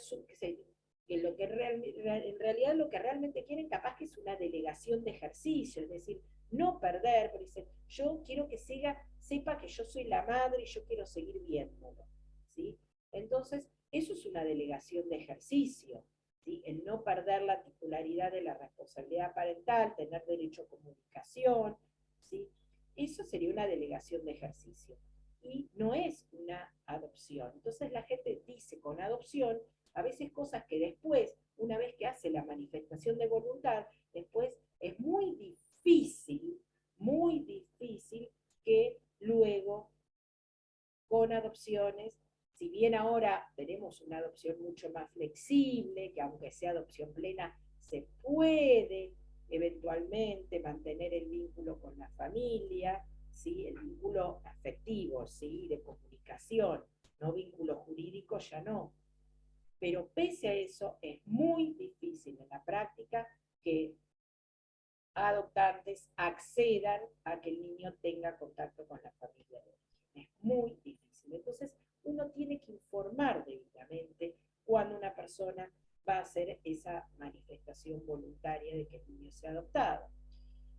C: que lo que en realidad lo que realmente quieren capaz que es una delegación de ejercicio, es decir, no perder, pero dicen, yo quiero que sepa que yo soy la madre y yo quiero seguir viéndolo, ¿sí? Entonces, eso es una delegación de ejercicio, ¿sí? El no perder la titularidad de la responsabilidad parental, tener derecho a comunicación, ¿sí? Eso sería una delegación de ejercicio. Y no es una adopción. Entonces la gente dice con adopción a veces cosas que después, una vez que hace la manifestación de voluntad, después es muy difícil que luego con adopciones, si bien ahora tenemos una adopción mucho más flexible, que aunque sea adopción plena, se puede eventualmente mantener el vínculo con la familia, ¿sí? El vínculo afectivo, ¿sí?, de comunicación, no vínculo jurídico, ya no. Pero pese a eso, es muy difícil en la práctica que adoptantes accedan a que el niño tenga contacto con la familia de origen. Es muy difícil. Entonces, uno tiene que informar debidamente cuando una persona va a hacer esa manifestación voluntaria de que el niño sea adoptado.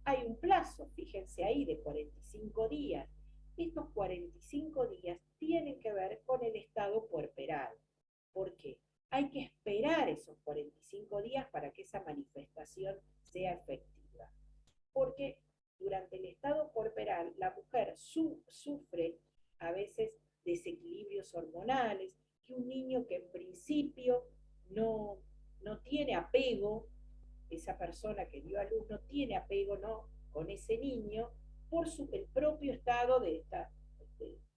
C: Hay un plazo, fíjense ahí, de 45 días. Estos 45 días tienen que ver con el estado puerperal. ¿Por qué? Hay que esperar esos 45 días para que esa manifestación sea efectiva. Porque durante el estado puerperal la mujer sufre a veces desequilibrios hormonales, que un niño que en principio no tiene apego, esa persona que dio a luz no tiene apego, ¿no?, con ese niño por el propio estado de esta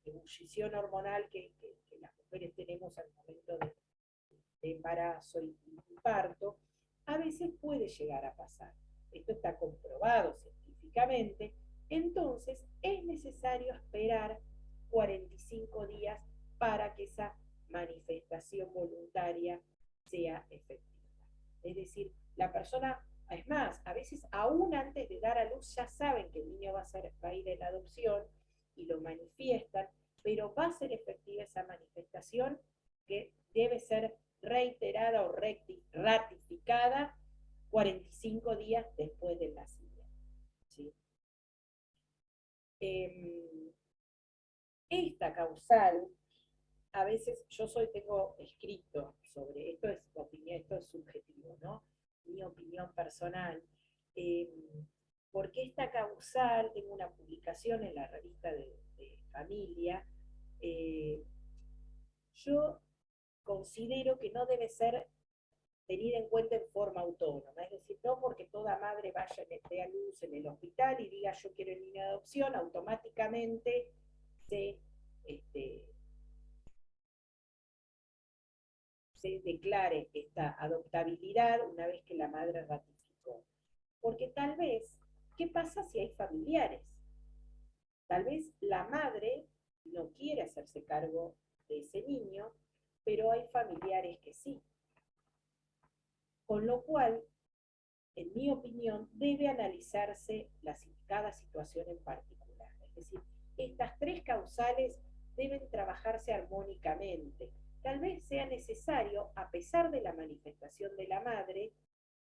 C: ebullición hormonal que las mujeres tenemos al momento de embarazo y parto, a veces puede llegar a pasar. esto está comprobado científicamente, entonces es necesario esperar 45 días para que esa manifestación voluntaria sea efectiva. Es decir, la persona, es más, a veces aún antes de dar a luz ya saben que el niño va a ir en adopción y lo manifiestan, pero va a ser efectiva esa manifestación que debe ser reiterada o ratificada 45 días después del nacimiento. ¿Sí? Esta causal, a veces tengo escrito sobre, esto es opinión, esto es subjetivo, ¿no? Mi opinión personal, porque esta causal, tengo una publicación en la revista de familia, yo considero que no debe ser tenida en cuenta en forma autónoma, es decir, no porque toda madre vaya a luz en el hospital y diga yo quiero el niño de adopción, automáticamente se declare esta adoptabilidad una vez que la madre ratificó. Porque tal vez, ¿qué pasa si hay familiares? Tal vez la madre no quiere hacerse cargo de ese niño, pero hay familiares que sí. Con lo cual, en mi opinión, debe analizarse cada situación en particular. Es decir, estas tres causales deben trabajarse armónicamente. Tal vez sea necesario, a pesar de la manifestación de la madre,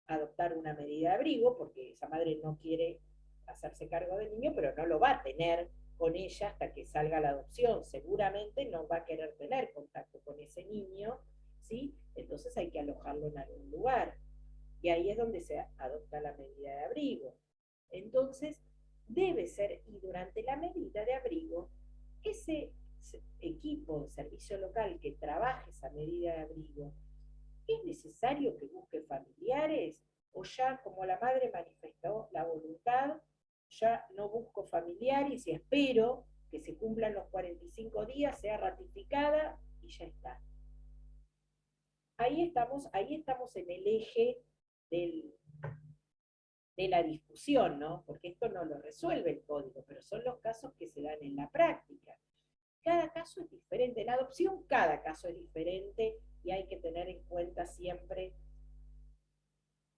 C: adoptar una medida de abrigo, porque esa madre no quiere hacerse cargo del niño, pero no lo va a tener con ella hasta que salga la adopción. Seguramente no va a querer tener contacto con ese niño, ¿sí? Entonces hay que alojarlo en algún lugar. Y ahí es donde se adopta la medida de abrigo. Entonces, debe ser, y durante la medida de abrigo, ese equipo de servicio local que trabaje esa medida de abrigo, ¿es necesario que busque familiares? O ya, como la madre manifestó la voluntad, ya no busco familiares y espero que se cumplan los 45 días, sea ratificada y ya está. Ahí estamos en el eje de la discusión, ¿no? Porque esto no lo resuelve el código, pero son los casos que se dan en la práctica. Cada caso es diferente. En adopción, cada caso es diferente y hay que tener en cuenta siempre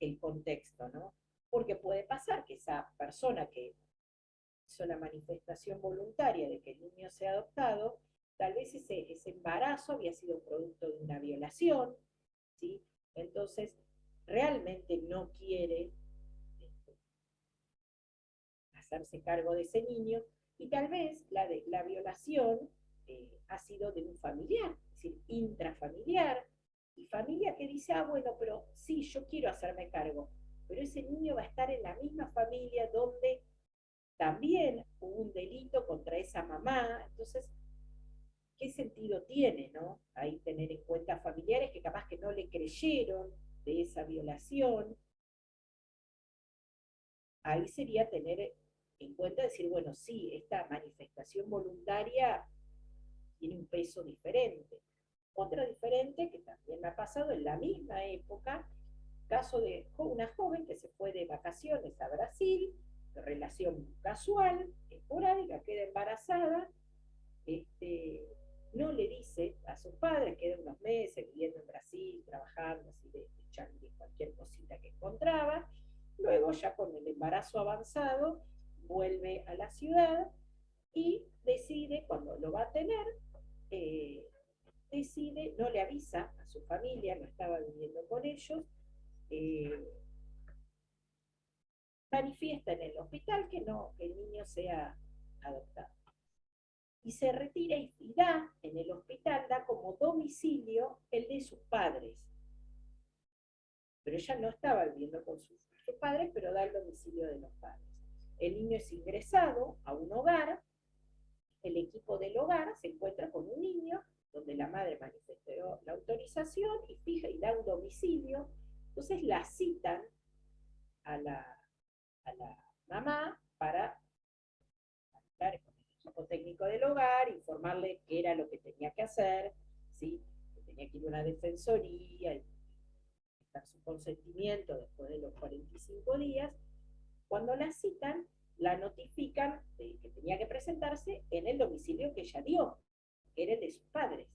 C: el contexto, ¿no? Porque puede pasar que esa persona que hizo la manifestación voluntaria de que el niño sea adoptado, tal vez ese embarazo había sido producto de una violación, ¿sí? Entonces, realmente no quiere hacerse cargo de ese niño, y tal vez la violación ha sido de un familiar, es decir, intrafamiliar, y familia que dice, bueno, pero sí, yo quiero hacerme cargo, pero ese niño va a estar en la misma familia donde también hubo un delito contra esa mamá, entonces, ¿qué sentido tiene, no? Ahí tener en cuenta familiares que capaz que no le creyeron de esa violación. Ahí sería tener en cuenta decir, bueno, sí, esta manifestación voluntaria tiene un peso diferente. Otra diferente que también me ha pasado en la misma época, caso de una joven que se fue de vacaciones a Brasil, de relación casual, esporádica, queda embarazada, no le dice a sus padres, queda unos meses viviendo en Brasil, trabajando así de cualquier cosita que encontraba. Luego, ya con el embarazo avanzado, vuelve a la ciudad y decide, cuando lo va a tener, decide, no le avisa a su familia, no estaba viviendo con ellos, manifiesta en el hospital que no, que el niño sea adoptado. Y se retira y da en el hospital, da como domicilio el de sus padres. Pero ella no estaba viviendo con sus padres, pero da el domicilio de los padres. El niño es ingresado a un hogar, el equipo del hogar se encuentra con un niño, donde la madre manifestó la autorización y fija y da un domicilio. Entonces la citan a la mamá para hablar con el equipo técnico del hogar, informarle qué era lo que tenía que hacer, ¿sí? Que tenía que ir a una defensoría y dar su consentimiento después de los 45 días, Cuando la citan, la notifican de que tenía que presentarse en el domicilio que ella dio, que era el de sus padres.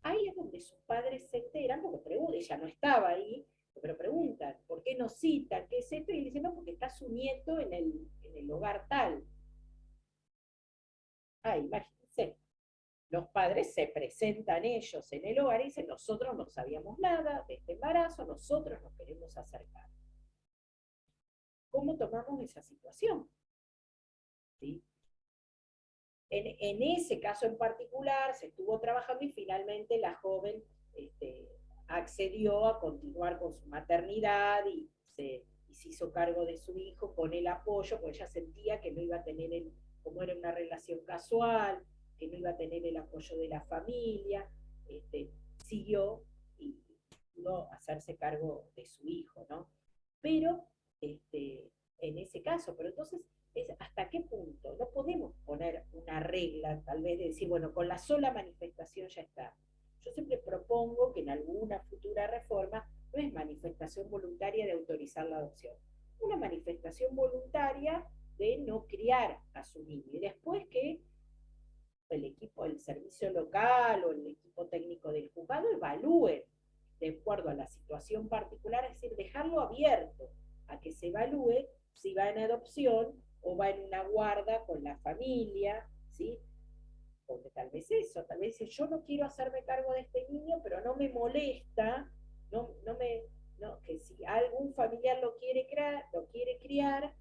C: Ahí es donde sus padres se enteran, porque preguntan, ella no estaba ahí, pero preguntan, ¿por qué no citan? ¿Qué es esto? Y dicen, no, porque está su nieto en el hogar tal. Ah, imagínense, los padres se presentan ellos en el hogar y dicen, nosotros no sabíamos nada de este embarazo, nosotros nos queremos acercar. ¿Cómo tomamos esa situación? ¿Sí? En ese caso en particular se estuvo trabajando y finalmente la joven accedió a continuar con su maternidad y se hizo cargo de su hijo con el apoyo, porque ella sentía que no iba a tener, como era una relación casual, que no iba a tener el apoyo de la familia, siguió y pudo hacerse cargo de su hijo, ¿no? Pero en ese caso, pero entonces es hasta qué punto. No podemos poner una regla, tal vez, de decir, bueno, con la sola manifestación ya está. Yo siempre propongo que en alguna futura reforma no es manifestación voluntaria de autorizar la adopción, una manifestación voluntaria de no criar a su niño. Y después que el equipo del servicio local o el equipo técnico del juzgado evalúe de acuerdo a la situación particular, es decir, dejarlo abierto a que se evalúe si va en adopción o va en una guarda con la familia, ¿sí? Porque tal vez eso, tal vez yo no quiero hacerme cargo de este niño, pero no me molesta, que si algún familiar lo quiere criar,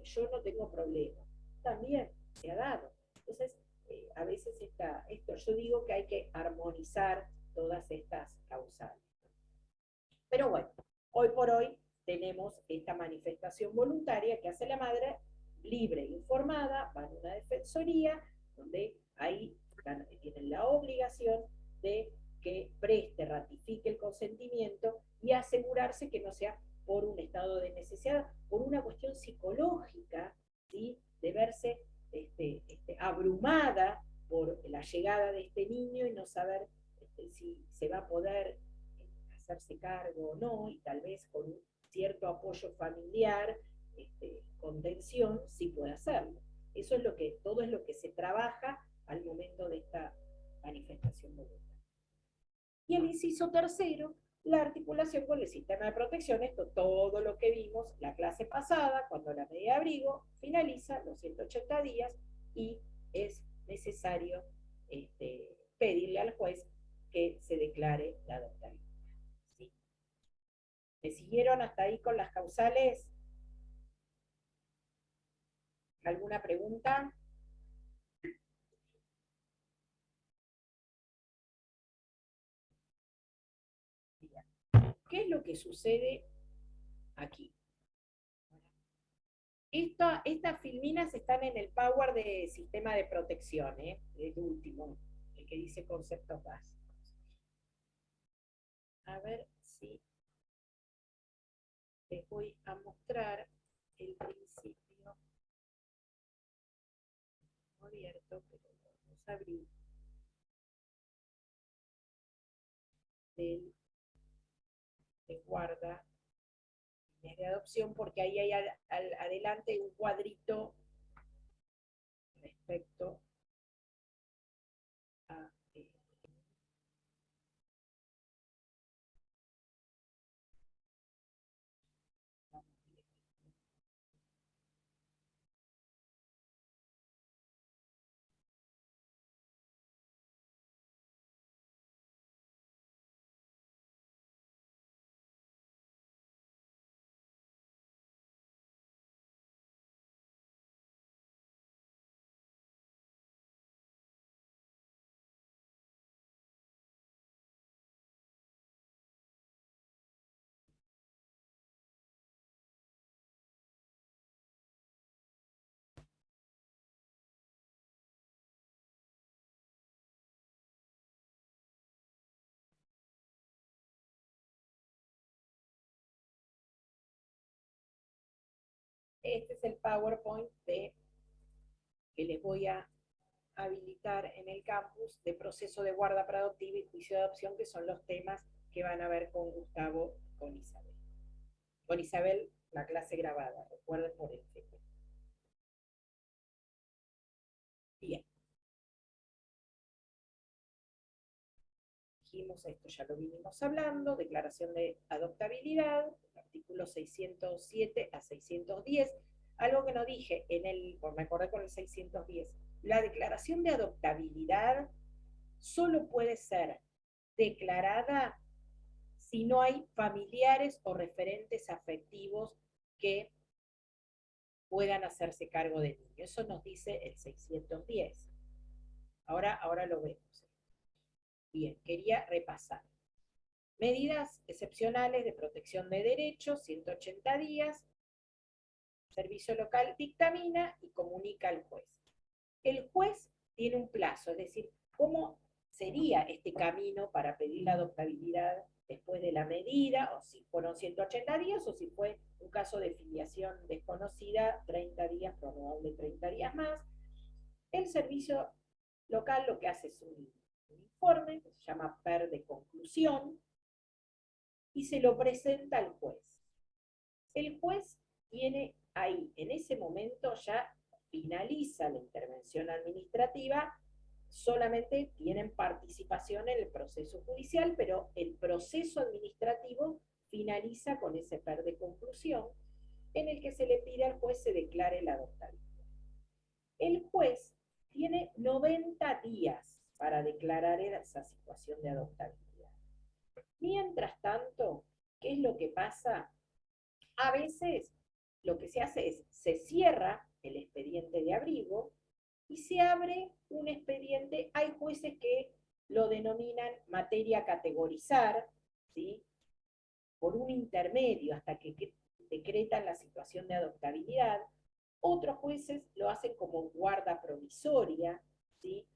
C: yo no tengo problema. También se ha dado. Entonces, a veces yo digo que hay que armonizar todas estas causales. Pero bueno, hoy por hoy tenemos esta manifestación voluntaria que hace la madre libre, informada, va a una defensoría, donde ahí tienen la obligación de que preste, ratifique el consentimiento y asegurarse que no sea por un estado de necesidad, por una cuestión psicológica, ¿sí? De verse abrumada por la llegada de este niño y no saber si se va a poder hacerse cargo o no, y tal vez con un cierto apoyo familiar, contención, sí puede hacerlo. Eso es todo es lo que se trabaja al momento de esta manifestación voluntaria. Y el inciso tercero, la articulación con el sistema de protección, esto todo lo que vimos la clase pasada, cuando la medida de abrigo finaliza los 180 días y es necesario pedirle al juez que se declare la adoptabilidad. ¿Sí? ¿Me siguieron hasta ahí con las causales? ¿Alguna pregunta? ¿Qué es lo que sucede aquí? Estas filminas están en el Power de sistema de protección, el último, el que dice conceptos básicos. A ver si les voy a mostrar el principio abierto, pero vamos a abrir de guarda de adopción, porque ahí hay adelante un cuadrito respecto a este es el PowerPoint que les voy a habilitar en el campus de proceso de guarda preadoptiva y juicio de adopción, que son los temas que van a ver con Gustavo y con Isabel. Con Isabel la clase grabada, recuerden por el FP. Bien. Dijimos esto, ya lo vinimos hablando, declaración de adoptabilidad, artículo 607 a 610. Algo que no dije, me acordé con el 610, la declaración de adoptabilidad solo puede ser declarada si no hay familiares o referentes afectivos que puedan hacerse cargo del niño. Eso nos dice el 610. Ahora lo vemos. Bien, quería repasar. Medidas excepcionales de protección de derechos, 180 días. Servicio local dictamina y comunica al juez. El juez tiene un plazo, es decir, ¿cómo sería este camino para pedir la adoptabilidad después de la medida? O si fueron 180 días, o si fue un caso de filiación desconocida, 30 días, prorrogable 30 días más. El servicio local lo que hace es un informe que se llama PER de conclusión y se lo presenta al juez. El juez tiene ahí, en ese momento ya finaliza la intervención administrativa, solamente tienen participación en el proceso judicial, pero el proceso administrativo finaliza con ese PER de conclusión en el que se le pide al juez se declare la adoptabilidad. El juez tiene 90 días para declarar esa situación de adoptabilidad. Mientras tanto, ¿qué es lo que pasa? A veces lo que se hace es, se cierra el expediente de abrigo y se abre un expediente, hay jueces que lo denominan materia a categorizar, ¿sí? Por un intermedio hasta que decretan la situación de adoptabilidad. Otros jueces lo hacen como guarda provisoria, ¿sí?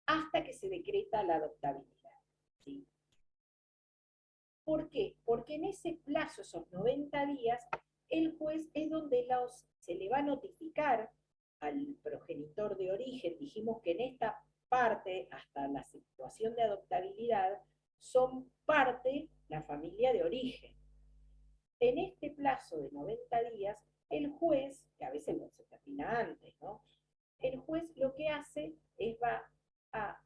C: Hasta que se decreta la adoptabilidad, ¿sí? ¿Por qué? Porque en ese plazo, esos 90 días, el juez es donde se le va a notificar al progenitor de origen. Dijimos que en esta parte, hasta la situación de adoptabilidad, son parte la familia de origen. En este plazo de 90 días, el juez, que a veces no se termina antes, ¿no? El juez lo que hace es va a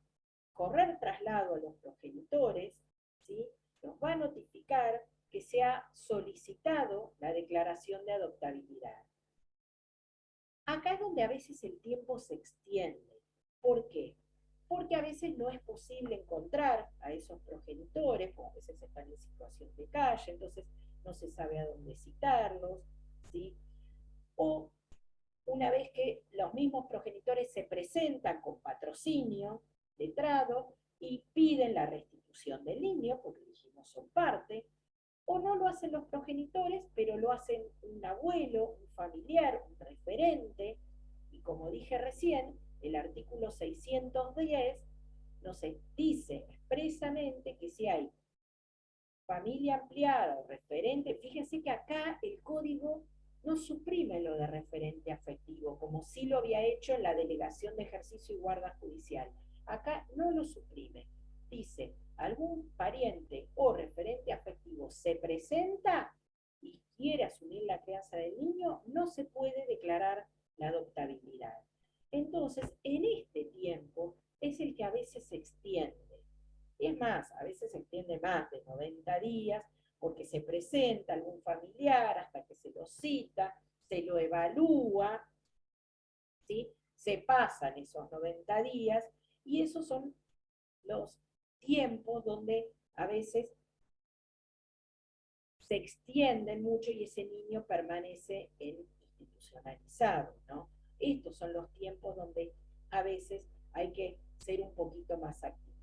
C: correr traslado a los progenitores, ¿sí? Nos va a notificar que se ha solicitado la declaración de adoptabilidad. Acá es donde a veces el tiempo se extiende. ¿Por qué? Porque a veces no es posible encontrar a esos progenitores, porque a veces están en situación de calle, entonces no se sabe a dónde citarlos, ¿sí? O una vez que los mismos progenitores se presentan con patrocinio, letrado, y piden la restitución del niño, porque dijimos son parte, o no lo hacen los progenitores, pero lo hacen un abuelo, un familiar, un referente, y como dije recién, el artículo 610 nos dice expresamente que si hay familia ampliada o referente, fíjense que acá el código no suprime lo de referente afectivo, como sí lo había hecho en la delegación de ejercicio y guarda judicial. Acá no lo suprime. Dice, algún pariente o referente afectivo se presenta y quiere asumir la crianza del niño, no se puede declarar la adoptabilidad. Entonces, en este tiempo es el que a veces se extiende. Es más, a veces se extiende más de 90 días porque se presenta algún familiar hasta que se lo cita, se lo evalúa, ¿sí? Se pasan esos 90 días y esos son los tiempos donde a veces se extienden mucho y ese niño permanece institucionalizado, ¿no? Estos son los tiempos donde a veces hay que ser un poquito más activo,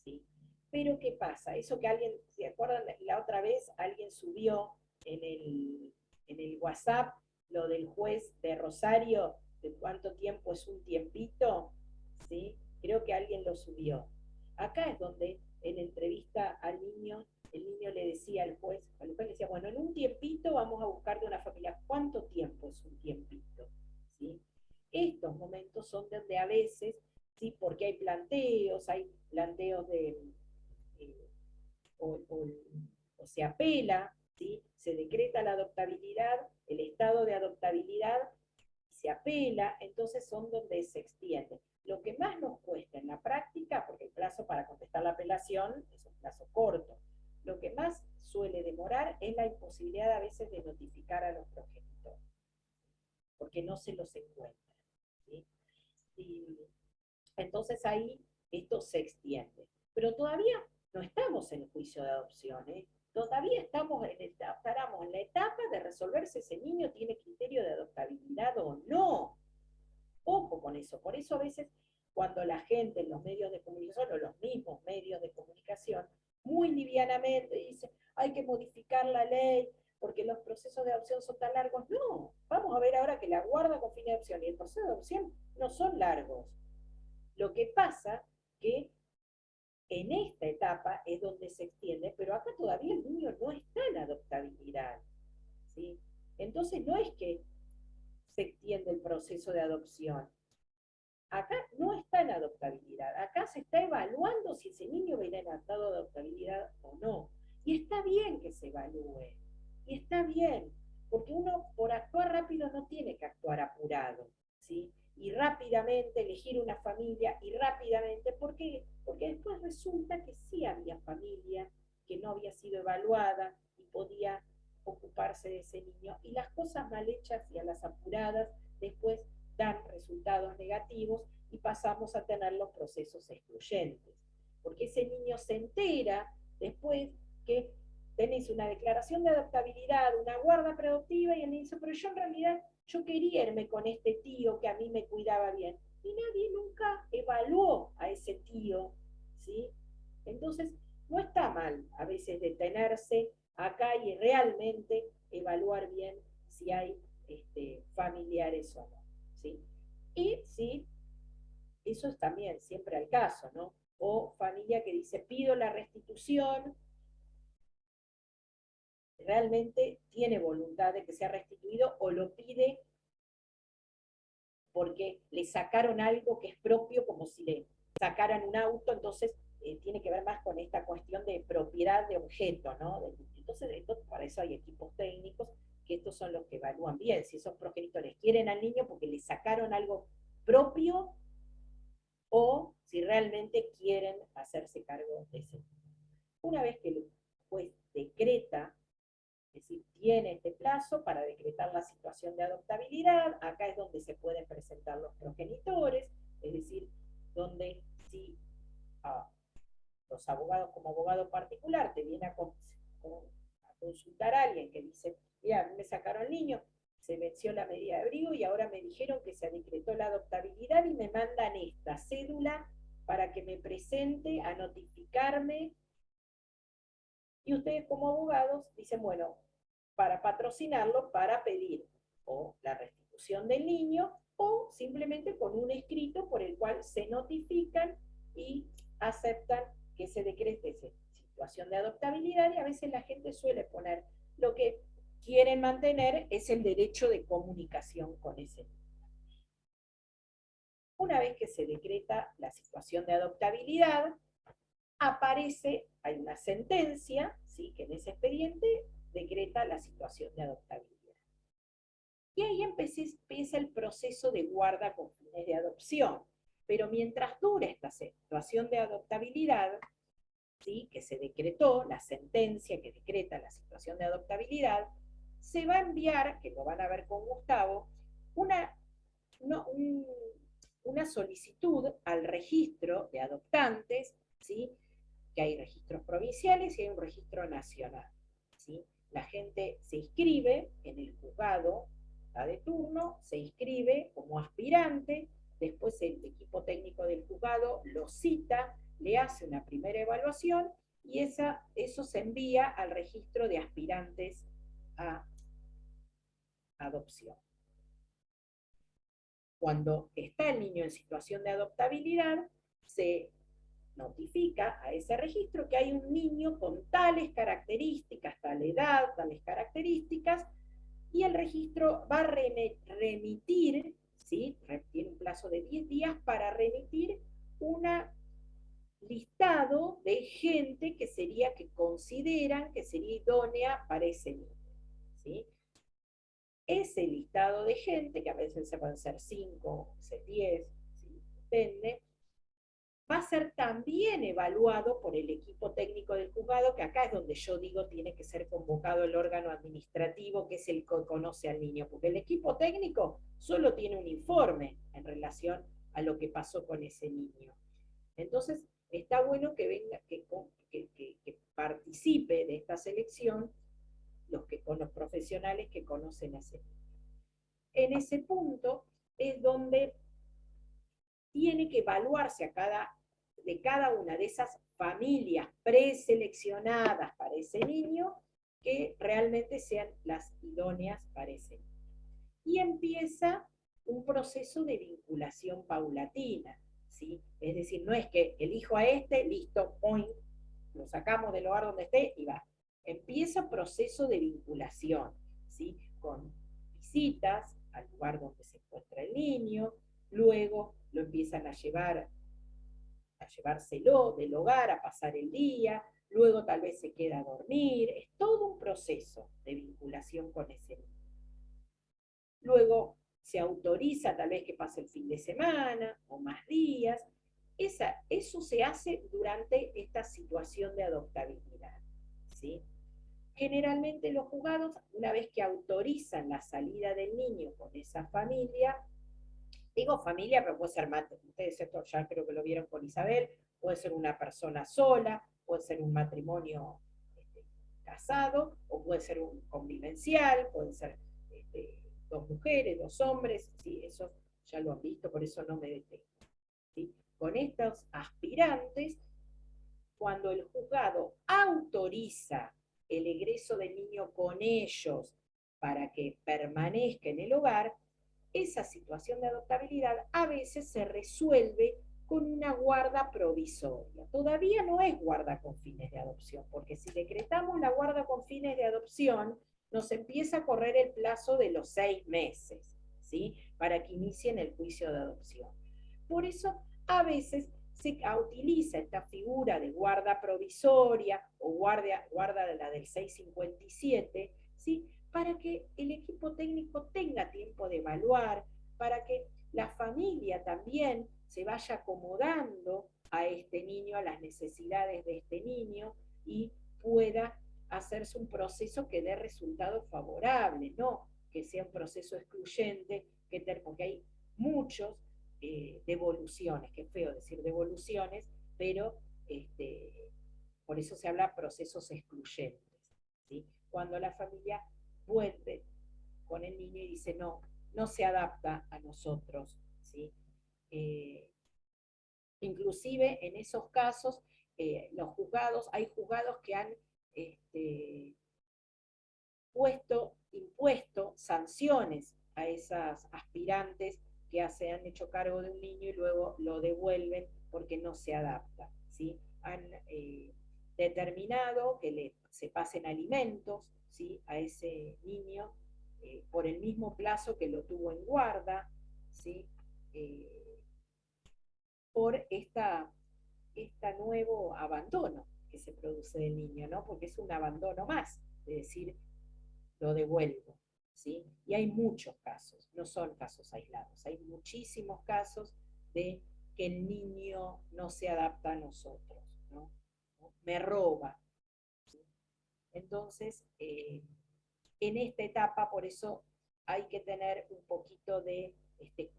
C: ¿sí? Pero ¿qué pasa? Eso que alguien, ¿se acuerdan? La otra vez alguien subió en el WhatsApp lo del juez de Rosario, de cuánto tiempo es un tiempito, ¿sí? Creo que alguien lo subió. Acá es donde en entrevista al niño, el niño le decía al juez le decía, bueno, en un tiempito vamos a buscar de una familia. ¿Cuánto tiempo es un tiempito? ¿Sí? Estos momentos son donde a veces, ¿sí? Porque hay planteos de o se apela, ¿sí? se decreta la adoptabilidad, el estado de adoptabilidad, se apela, entonces son donde se extiende. Lo que más nos cuesta en la práctica, porque el plazo para contestar la apelación es un plazo corto, lo que más suele demorar es la imposibilidad a veces de notificar a los progenitores, porque no se los encuentra, ¿sí? Y entonces ahí esto se extiende. Pero todavía no estamos en el juicio de adopción, ¿eh? Todavía estamos en la etapa de resolver si ese niño tiene criterio de adoptabilidad o no. Ojo con eso. Por eso a veces cuando la gente en los medios de comunicación o los mismos medios de comunicación muy livianamente dice hay que modificar la ley porque los procesos de adopción son tan largos. No, vamos a ver ahora que la guarda con fin de adopción y el proceso de adopción no son largos. Lo que pasa que en esta etapa es donde se extiende, pero acá todavía el niño no está en adoptabilidad, ¿sí? Entonces no es que se extiende el proceso de adopción. Acá no está en adoptabilidad, acá se está evaluando si ese niño va a ir en estado de adoptabilidad o no. Y está bien que se evalúe, y está bien, porque uno por actuar rápido no tiene que actuar apurado, ¿sí? Y rápidamente elegir una familia, y rápidamente, ¿por qué? Porque después resulta que sí había familia que no había sido evaluada y podía ocuparse de ese niño, y las cosas mal hechas y a las apuradas después dan resultados negativos y pasamos a tener los procesos excluyentes. Porque ese niño se entera después que tenés una declaración de adoptabilidad, una guarda preadoptiva, y él dice, pero yo en realidad, yo quería irme con este tío que a mí me cuidaba bien. Y nadie nunca evaluó a ese tío, ¿sí? Entonces, no está mal a veces detenerse acá y realmente evaluar bien si hay familiares o no, ¿sí? Y sí, eso es también siempre al caso, ¿no? O familia que dice, pido la restitución, realmente tiene voluntad de que sea restituido o lo pide porque le sacaron algo que es propio, como si le sacaran un auto, entonces tiene que ver más con esta cuestión de propiedad de objeto, ¿no? Entonces, para eso hay equipos técnicos que estos son los que evalúan bien si esos progenitores quieren al niño porque le sacaron algo propio o si realmente quieren hacerse cargo de ese niño. Una vez que el juez decreta, es decir, tiene este plazo para decretar la situación de adoptabilidad, acá es donde se pueden presentar los progenitores, es decir, donde si los abogados como abogado particular te viene a consultar a alguien que dice, mira, me sacaron el niño, se venció la medida de abrigo y ahora me dijeron que se decretó la adoptabilidad y me mandan esta cédula para que me presente a notificarme. Y ustedes como abogados dicen, bueno, para patrocinarlo, para pedir o la restitución del niño o simplemente con un escrito por el cual se notifican y aceptan que se decrete esa situación de adoptabilidad, y a veces la gente suele poner lo que quieren mantener es el derecho de comunicación con ese niño. Una vez que se decreta la situación de adoptabilidad, aparece, hay una sentencia, ¿sí?, que en ese expediente decreta la situación de adoptabilidad. Y ahí empieza el proceso de guarda con fines de adopción. Pero mientras dura esta situación de adoptabilidad, ¿sí?, que se decretó, la sentencia que decreta la situación de adoptabilidad, se va a enviar, que lo van a ver con Gustavo, una solicitud al registro de adoptantes, ¿sí?, que hay registros provinciales y hay un registro nacional, ¿sí? La gente se inscribe en el juzgado de turno, se inscribe como aspirante, después el equipo técnico del juzgado lo cita, le hace una primera evaluación y eso se envía al registro de aspirantes a adopción. Cuando está el niño en situación de adoptabilidad, se notifica a ese registro que hay un niño con tales características, tal edad, tales características, y el registro va a remitir, ¿sí?, tiene un plazo de 10 días para remitir un listado de gente que consideran que sería idónea para ese niño. ¿sí? Ese listado de gente, que a veces se pueden ser 5, 10, ¿sí? Depende, va a ser también evaluado por el equipo técnico del juzgado, que acá es donde yo digo tiene que ser convocado el órgano administrativo, que es el que conoce al niño, porque el equipo técnico solo tiene un informe en relación a lo que pasó con ese niño. Entonces, está bueno que venga, que participe de esta selección con los profesionales que conocen a ese niño. En ese punto es donde tiene que evaluarse de cada una de esas familias preseleccionadas para ese niño, que realmente sean las idóneas para ese niño. Y empieza un proceso de vinculación paulatina, ¿sí? Es decir, no es que elijo a este, listo, hoy lo sacamos del lugar donde esté y va. Empieza proceso de vinculación, ¿sí? Con visitas al lugar donde se encuentra el niño, luego lo empiezan a llevárselo del hogar, a pasar el día, luego tal vez se queda a dormir, es todo un proceso de vinculación con ese niño. Luego se autoriza tal vez que pase el fin de semana o más días. Eso se hace durante esta situación de adoptabilidad, ¿sí? Generalmente los juzgados, una vez que autorizan la salida del niño con esa familia, digo familia, pero puede ser ustedes esto ya creo que lo vieron con Isabel, puede ser una persona sola, puede ser un matrimonio casado, o puede ser un convivencial, pueden ser dos mujeres, dos hombres, ¿sí? Eso ya lo han visto, por eso no me detengo, ¿sí? Con estos aspirantes, cuando el juzgado autoriza el egreso del niño con ellos para que permanezca en el hogar, esa situación de adoptabilidad a veces se resuelve con una guarda provisoria. Todavía no es guarda con fines de adopción, porque si decretamos la guarda con fines de adopción, nos empieza a correr el plazo de los 6 meses, ¿sí? Para que inicien el juicio de adopción. Por eso, a veces se utiliza esta figura de guarda provisoria o guarda de la del 657, ¿sí? Para que el equipo técnico tenga tiempo de evaluar, para que la familia también se vaya acomodando a este niño, a las necesidades de este niño, y pueda hacerse un proceso que dé resultados favorables, no que sea un proceso excluyente, porque hay muchos devoluciones, que es feo decir devoluciones, pero por eso se habla de procesos excluyentes, ¿sí? Cuando la familia vuelve con el niño y dice no, no se adapta a nosotros, ¿sí? Inclusive en esos casos, hay juzgados que han impuesto sanciones a esas aspirantes que se han hecho cargo de un niño y luego lo devuelven porque no se adapta, ¿sí? Han determinado que se pasen alimentos, ¿sí? A ese niño por el mismo plazo que lo tuvo en guarda, ¿sí? Por este nuevo abandono que se produce del niño, ¿no? Porque es un abandono más, de decir, lo devuelvo, ¿sí? Y hay muchos casos, no son casos aislados, hay muchísimos casos de que el niño no se adapta a nosotros, ¿no? Me roba, ¿sí? Entonces, en esta etapa, por eso hay que tener un poquito de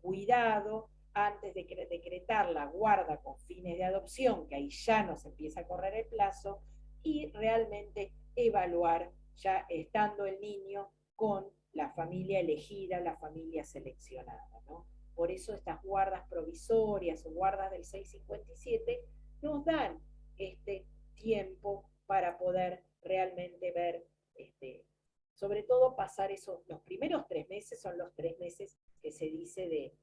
C: cuidado antes de decretar la guarda con fines de adopción, que ahí ya nos empieza a correr el plazo, y realmente evaluar ya estando el niño con la familia elegida, la familia seleccionada, ¿no? Por eso estas guardas provisorias o guardas del 657 nos dan este tiempo para poder realmente ver, sobre todo pasar los primeros 3 meses son los 3 meses que se dice de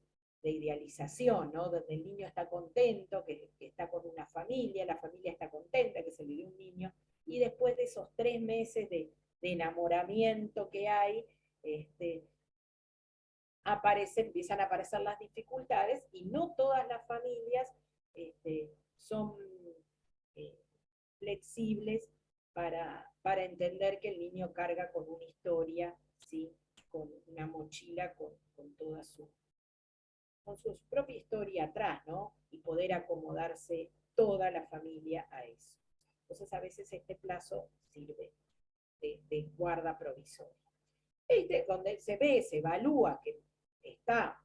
C: idealización, ¿no? Donde el niño está contento, que está con una familia, la familia está contenta, que se le dio un niño, y después de esos 3 meses de enamoramiento que hay, empiezan a aparecer las dificultades, y no todas las familias son flexibles para para entender que el niño carga con una historia, ¿sí? Con una mochila con toda con su propia historia atrás, ¿no? Y poder acomodarse toda la familia a eso. Entonces a veces este plazo sirve de guarda provisoria. Donde se ve, se evalúa que está,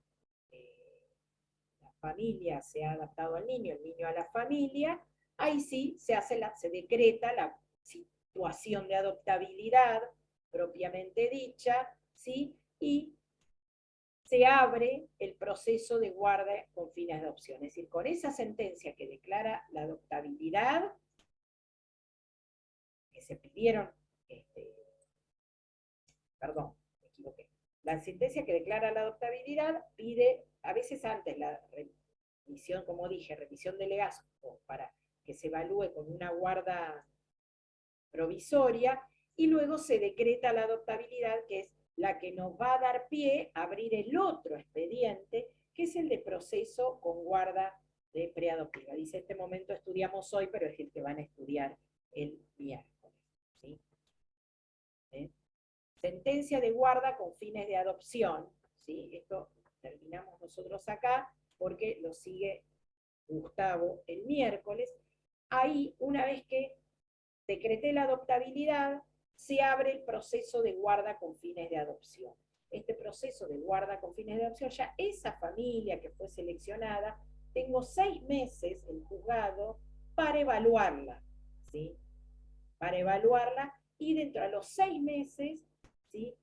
C: la familia se ha adaptado al niño, el niño a la familia, ahí sí se decreta la situación de adoptabilidad propiamente dicha, ¿sí? Y se abre el proceso de guarda con fines de adopción. Es decir, con esa sentencia que declara la adoptabilidad, que se pidieron, perdón, me equivoqué. La sentencia que declara la adoptabilidad pide, a veces antes la revisión, como dije, revisión de legazos, para que se evalúe con una guarda provisoria, y luego se decreta la adoptabilidad, que es la que nos va a dar pie a abrir el otro expediente, que es el de proceso con guarda de preadoptiva. Dice, este momento estudiamos hoy, pero es el que van a estudiar el miércoles. ¿Sí? Sentencia de guarda con fines de adopción. ¿Sí? Esto terminamos nosotros acá, porque lo sigue Gustavo el miércoles. Ahí, una vez que decreté la adoptabilidad, se abre el proceso de guarda con fines de adopción. Este proceso de guarda con fines de adopción, ya esa familia que fue seleccionada, tengo 6 meses el juzgado para evaluarla, ¿sí? Para evaluarla, y dentro de los 6 meses, ¿sí?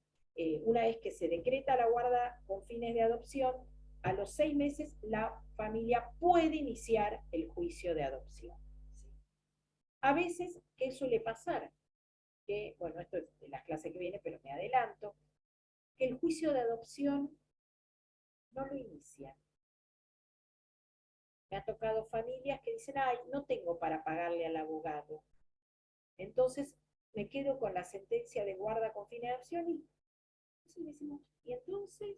C: Una vez que se decreta la guarda con fines de adopción, a los 6 meses la familia puede iniciar el juicio de adopción. ¿Sí? A veces, ¿qué suele pasar? Que, bueno, esto es de las clases que viene, pero me adelanto, que el juicio de adopción no lo inicia. Me ha tocado familias que dicen, ay, no tengo para pagarle al abogado. Entonces me quedo con la sentencia de guarda con fines de adopción y decimos, ¿y entonces?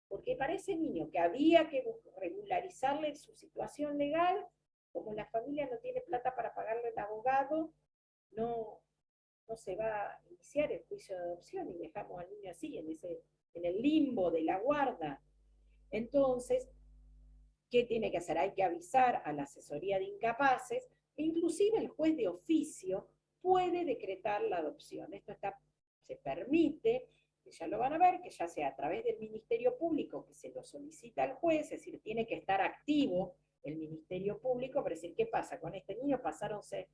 C: Porque para ese niño que había que regularizarle su situación legal, como la familia no tiene plata para pagarle al abogado, no se va a iniciar el juicio de adopción y dejamos al niño así, en el limbo de la guarda. Entonces, ¿qué tiene que hacer? Hay que avisar a la asesoría de incapaces, e inclusive el juez de oficio puede decretar la adopción. Esto se permite, que ya lo van a ver, que ya sea a través del Ministerio Público, que se lo solicita al juez, es decir, tiene que estar activo el Ministerio Público para decir, ¿qué pasa con este niño? Pasaron 6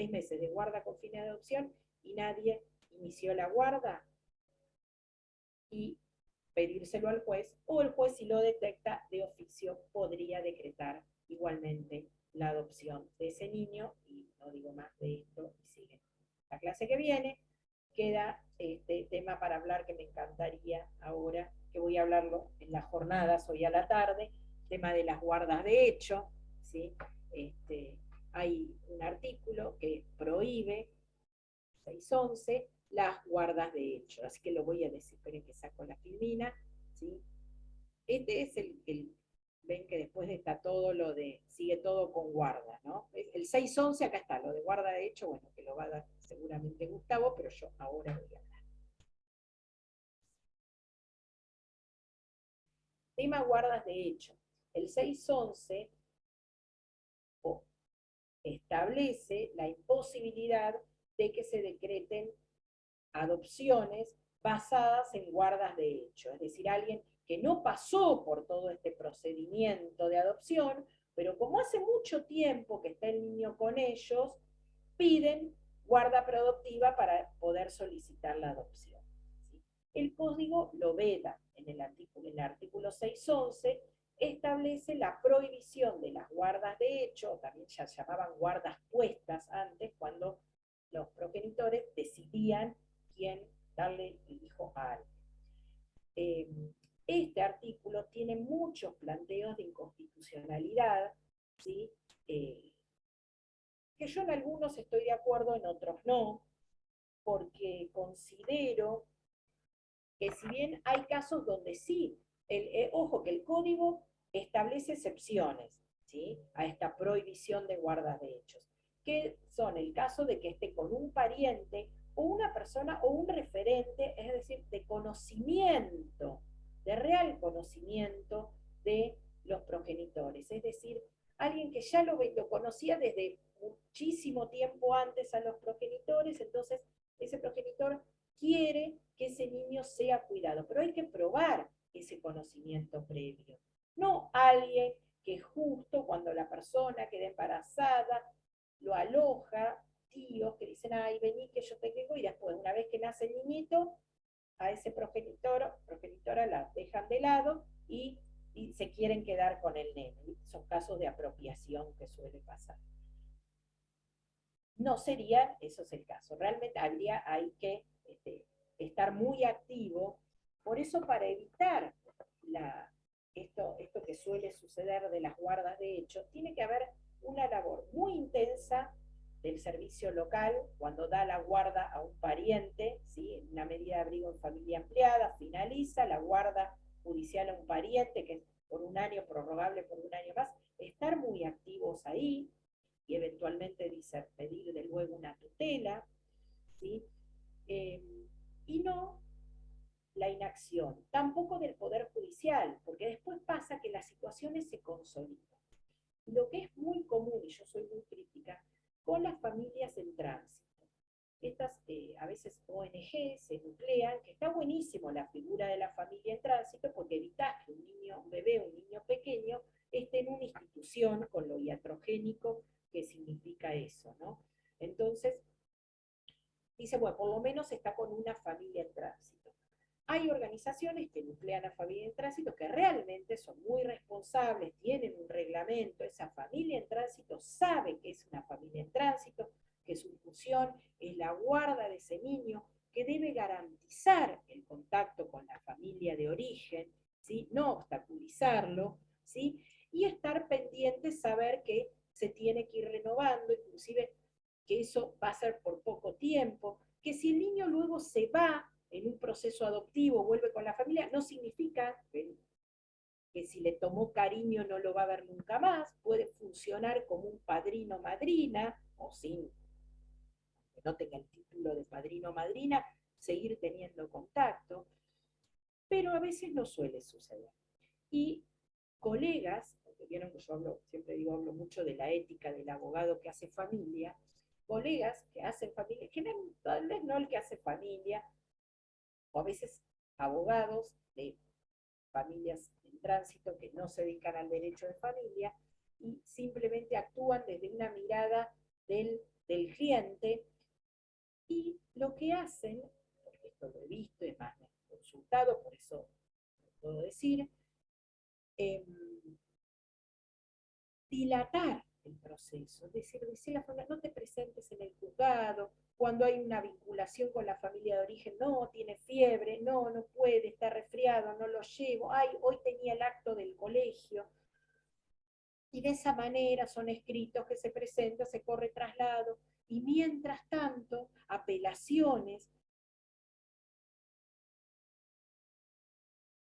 C: meses de guarda con fines de adopción y nadie inició la guarda, y pedírselo al juez, o el juez, si lo detecta de oficio, podría decretar igualmente la adopción de ese niño. Y no digo más de esto, y sigue. La clase que viene queda este tema para hablar, que me encantaría ahora, que voy a hablarlo en las jornadas hoy a la tarde, tema de las guardas de hecho, ¿sí? Hay un artículo que prohíbe, 611, las guardas de hecho. Así que lo voy a decir, esperen que saco la filmina, ¿sí? Este es ven que después está todo lo de, sigue todo con guarda, ¿no? El 611 acá está, lo de guarda de hecho, bueno, que lo va a dar seguramente Gustavo, pero yo ahora voy a hablar. Tema guardas de hecho. El 611 establece la imposibilidad de que se decreten adopciones basadas en guardas de hecho, es decir, alguien que no pasó por todo este procedimiento de adopción, pero como hace mucho tiempo que está el niño con ellos, piden guarda preadoptiva para poder solicitar la adopción. ¿Sí? El código lo veda en el artículo 611, establece la prohibición de las guardas de hecho, también ya llamaban guardas puestas antes, cuando los progenitores decidían quién darle el hijo a alguien. Este artículo tiene muchos planteos de inconstitucionalidad, ¿sí? Que yo en algunos estoy de acuerdo, en otros no, porque considero que si bien hay casos donde sí, ojo, que el código establece excepciones, ¿sí? A esta prohibición de guardas de hechos, que son el caso de que esté con un pariente o una persona o un referente, es decir, de conocimiento, de real conocimiento de los progenitores, es decir, alguien que ya lo conocía desde muchísimo tiempo antes a los progenitores, entonces ese progenitor quiere que ese niño sea cuidado, pero hay que probar ese conocimiento previo. No alguien que justo cuando la persona queda embarazada, lo aloja, tíos que dicen, ay, vení que yo te tengo, y después, una vez que nace el niñito, a ese progenitora la dejan de lado y se quieren quedar con el nene. Son casos de apropiación que suele pasar. No sería, eso es el caso. Realmente hay que estar muy activo. Por eso, para evitar esto que suele suceder de las guardas de hecho, tiene que haber una labor muy intensa del servicio local cuando da la guarda a un pariente, ¿sí? Una medida de abrigo en familia ampliada, finaliza la guarda judicial a un pariente, que es por un año, prorrogable por un año más, estar muy activos ahí y eventualmente pedir de luego una tutela, ¿sí? Eh, y no la inacción, tampoco del Poder Judicial, porque después pasa que las situaciones se consolidan. Y lo que es muy común, y yo soy muy crítica, con las familias en tránsito. Estas, a veces ONG se nuclean, que está buenísimo la figura de la familia en tránsito, porque evitás que un bebé, un niño pequeño, esté en una institución con lo iatrogénico que significa eso, ¿no? Entonces, dice, bueno, por lo menos está con una familia en tránsito. Hay organizaciones que nuclean a familia en tránsito que realmente son muy responsables, tienen un reglamento, esa familia en tránsito sabe que es una familia en tránsito, que su función es la guarda de ese niño, que debe garantizar el contacto con la familia de origen, ¿sí? No obstaculizarlo, ¿sí? Y estar pendiente, saber que se tiene que ir renovando, inclusive que eso va a ser por poco tiempo, que si el niño luego se va en un proceso adoptivo, vuelve con la familia, no significa que si le tomó cariño no lo va a ver nunca más, puede funcionar como un padrino o madrina, o sin que no tenga el título de padrino o madrina, seguir teniendo contacto, pero a veces no suele suceder. Y colegas, porque vieron que yo siempre hablo mucho de la ética del abogado que hace familia, colegas que hacen familia, que tal vez no el que hace familia, o a veces abogados de familias en tránsito que no se dedican al derecho de familia y simplemente actúan desde una mirada del cliente y lo que hacen, porque esto lo he visto, es más, me he consultado, por eso lo puedo decir, dilatar el proceso, es decir, a la familia, no te presentes en el juzgado, cuando hay una vinculación con la familia de origen, no, tiene fiebre, no, no puede, está resfriado, no lo llevo, ay, hoy tenía el acto del colegio. Y de esa manera son escritos que se presentan, se corre traslado, y mientras tanto, apelaciones,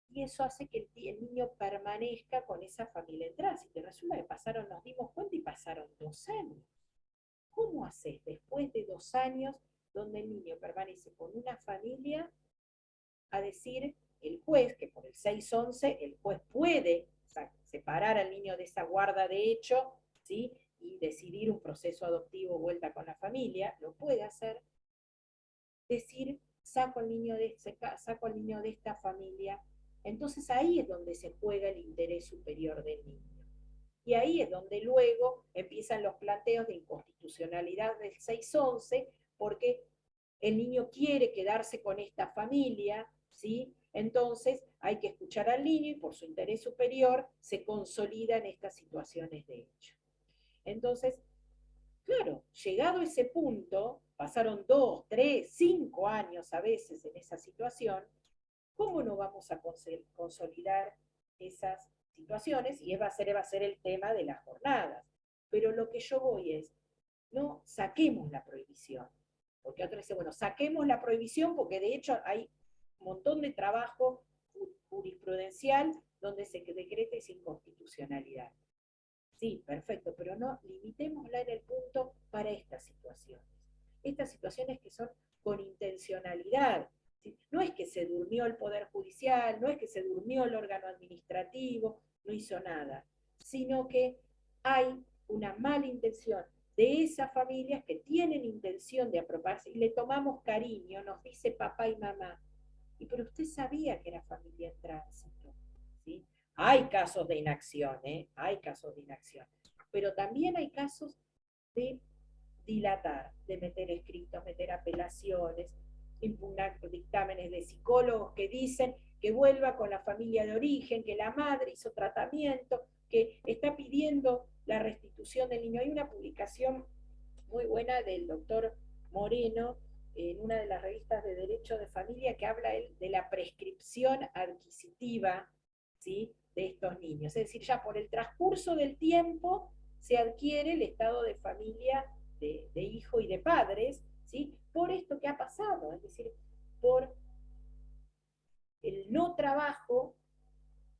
C: y eso hace que el niño permanezca con esa familia en tránsito. Y resulta que nos dimos cuenta y pasaron 2 años. ¿Cómo haces después de 2 años donde el niño permanece con una familia a decir el juez, que por el 611 el juez puede separar al niño de esa guarda de hecho, ¿sí? Y decidir un proceso adoptivo vuelta con la familia, lo puede hacer, decir saco al niño de esta familia. Entonces ahí es donde se juega el interés superior del niño. Y ahí es donde luego empiezan los planteos de inconstitucionalidad del 611, porque el niño quiere quedarse con esta familia, ¿sí? Entonces hay que escuchar al niño y por su interés superior se consolidan estas situaciones de hecho. Entonces, claro, llegado a ese punto, pasaron 2, 3, 5 años a veces en esa situación, ¿cómo no vamos a consolidar esas situaciones? Y va a ser el tema de las jornadas. Pero lo que yo voy es, no saquemos la prohibición. Porque otro dice, bueno, saquemos la prohibición porque de hecho hay un montón de trabajo jurisprudencial donde se decreta esa inconstitucionalidad. Sí, perfecto, pero no limitémosla en el punto para estas situaciones. Estas situaciones que son con intencionalidad. ¿Sí? No es que se durmió el Poder Judicial, no es que se durmió el órgano administrativo, no hizo nada, sino que hay una mala intención de esas familias que tienen intención de apropiarse y le tomamos cariño, nos dice papá y mamá, y pero usted sabía que era familia en tránsito, ¿sí? Hay casos de inacción, hay casos de inacción, pero también hay casos de dilatar, de meter escritos, meter apelaciones, impugnar dictámenes de psicólogos que dicen que vuelva con la familia de origen, que la madre hizo tratamiento, que está pidiendo la restitución del niño. Hay una publicación muy buena del doctor Moreno en una de las revistas de Derecho de Familia que habla de la prescripción adquisitiva, ¿sí?, de estos niños. Es decir, ya por el transcurso del tiempo se adquiere el estado de familia de hijo y de padres, ¿sí?, por esto que ha pasado, es decir, por el no trabajo,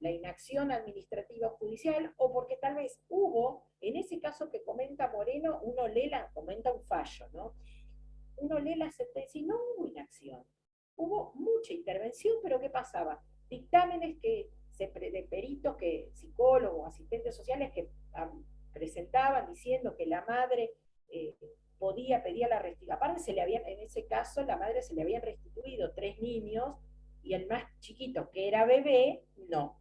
C: la inacción administrativa judicial, o porque tal vez hubo, en ese caso que comenta Moreno, uno lee comenta un fallo, ¿no? Uno lee la sentencia y no hubo inacción. Hubo mucha intervención, pero ¿qué pasaba? Dictámenes de peritos, psicólogos, asistentes sociales que presentaban diciendo que la madre podía pedir la restitución. Aparte, en ese caso, la madre se le habían restituido 3 niños y el más chiquito, que era bebé, no.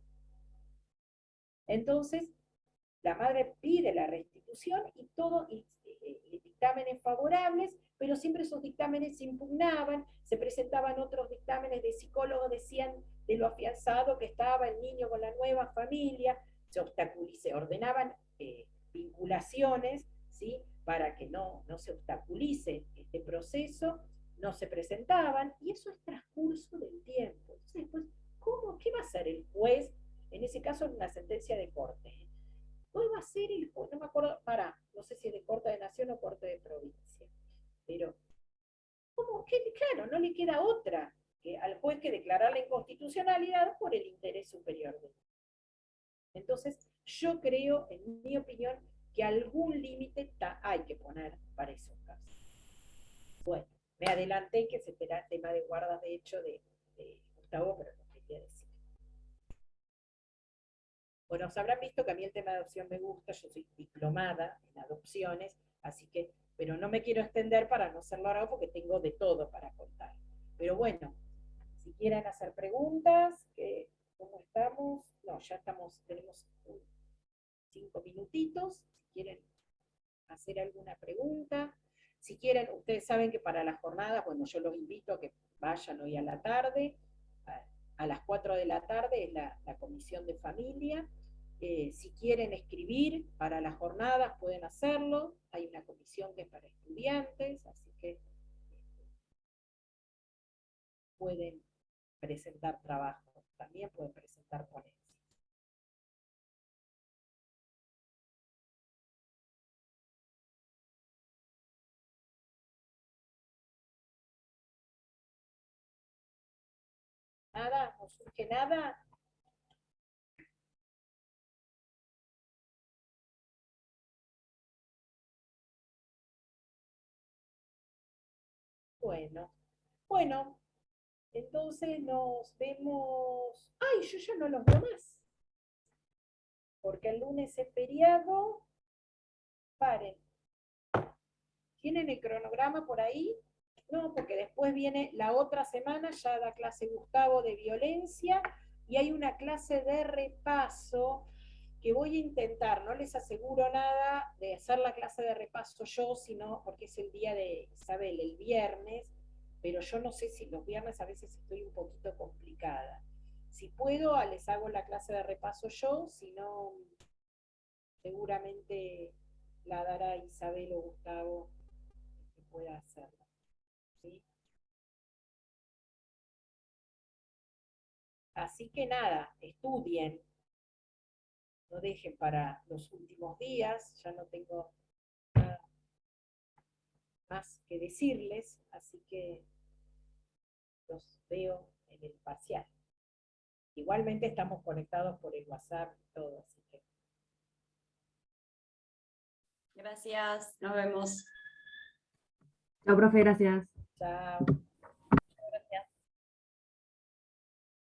C: Entonces, la madre pide la restitución y dictámenes favorables, pero siempre esos dictámenes se impugnaban, se presentaban otros dictámenes de psicólogos, decían de lo afianzado que estaba el niño con la nueva familia, se ordenaban vinculaciones, ¿sí?, para que no se obstaculice este proceso, no se presentaban, y eso es transcurso del tiempo. Entonces, después, ¿qué va a hacer el juez? En ese caso, en una sentencia de corte. ¿Cuál va a ser el juez? No me acuerdo, no sé si es de corte de nación o corte de provincia. Pero, claro, no le queda otra que al juez que declarar la inconstitucionalidad por el interés superior de él. Entonces, yo creo, en mi opinión, que algún límite hay que poner para esos casos. Bueno, me adelanté que se será el tema de guardas de hecho de Gustavo, pero no quería decir. Bueno, os habrán visto que a mí el tema de adopción me gusta, yo soy diplomada en adopciones, así que, pero no me quiero extender para no ser largo porque tengo de todo para contar. Pero bueno, si quieren hacer preguntas, ¿cómo estamos? No, ya tenemos 5 minutitos, si quieren hacer alguna pregunta. Si quieren, ustedes saben que para las jornadas, bueno, yo los invito a que vayan hoy a la tarde, a las 4 de la tarde es la comisión de familia. Si quieren escribir para las jornadas pueden hacerlo, hay una comisión que es para estudiantes, así que pueden presentar trabajos, también pueden presentar ponencias. Nada, no surge nada. Bueno, entonces nos vemos. Ay, yo ya no los veo más. Porque el lunes es feriado. Paren. ¿Tienen el cronograma por ahí? No, porque después viene la otra semana, ya da clase Gustavo de violencia, y hay una clase de repaso que voy a intentar, no les aseguro nada de hacer la clase de repaso yo, sino porque es el día de Isabel, el viernes, pero yo no sé si los viernes a veces estoy un poquito complicada. Si puedo, les hago la clase de repaso yo, si no, seguramente la dará Isabel o Gustavo que pueda hacerlo. ¿Sí? Así que nada, estudien, no dejen para los últimos días, ya no tengo nada más que decirles, así que los veo en el parcial. Igualmente estamos conectados por el WhatsApp y todo, así que.
B: Gracias, nos vemos.
D: Chao, profe, gracias.
C: Chao.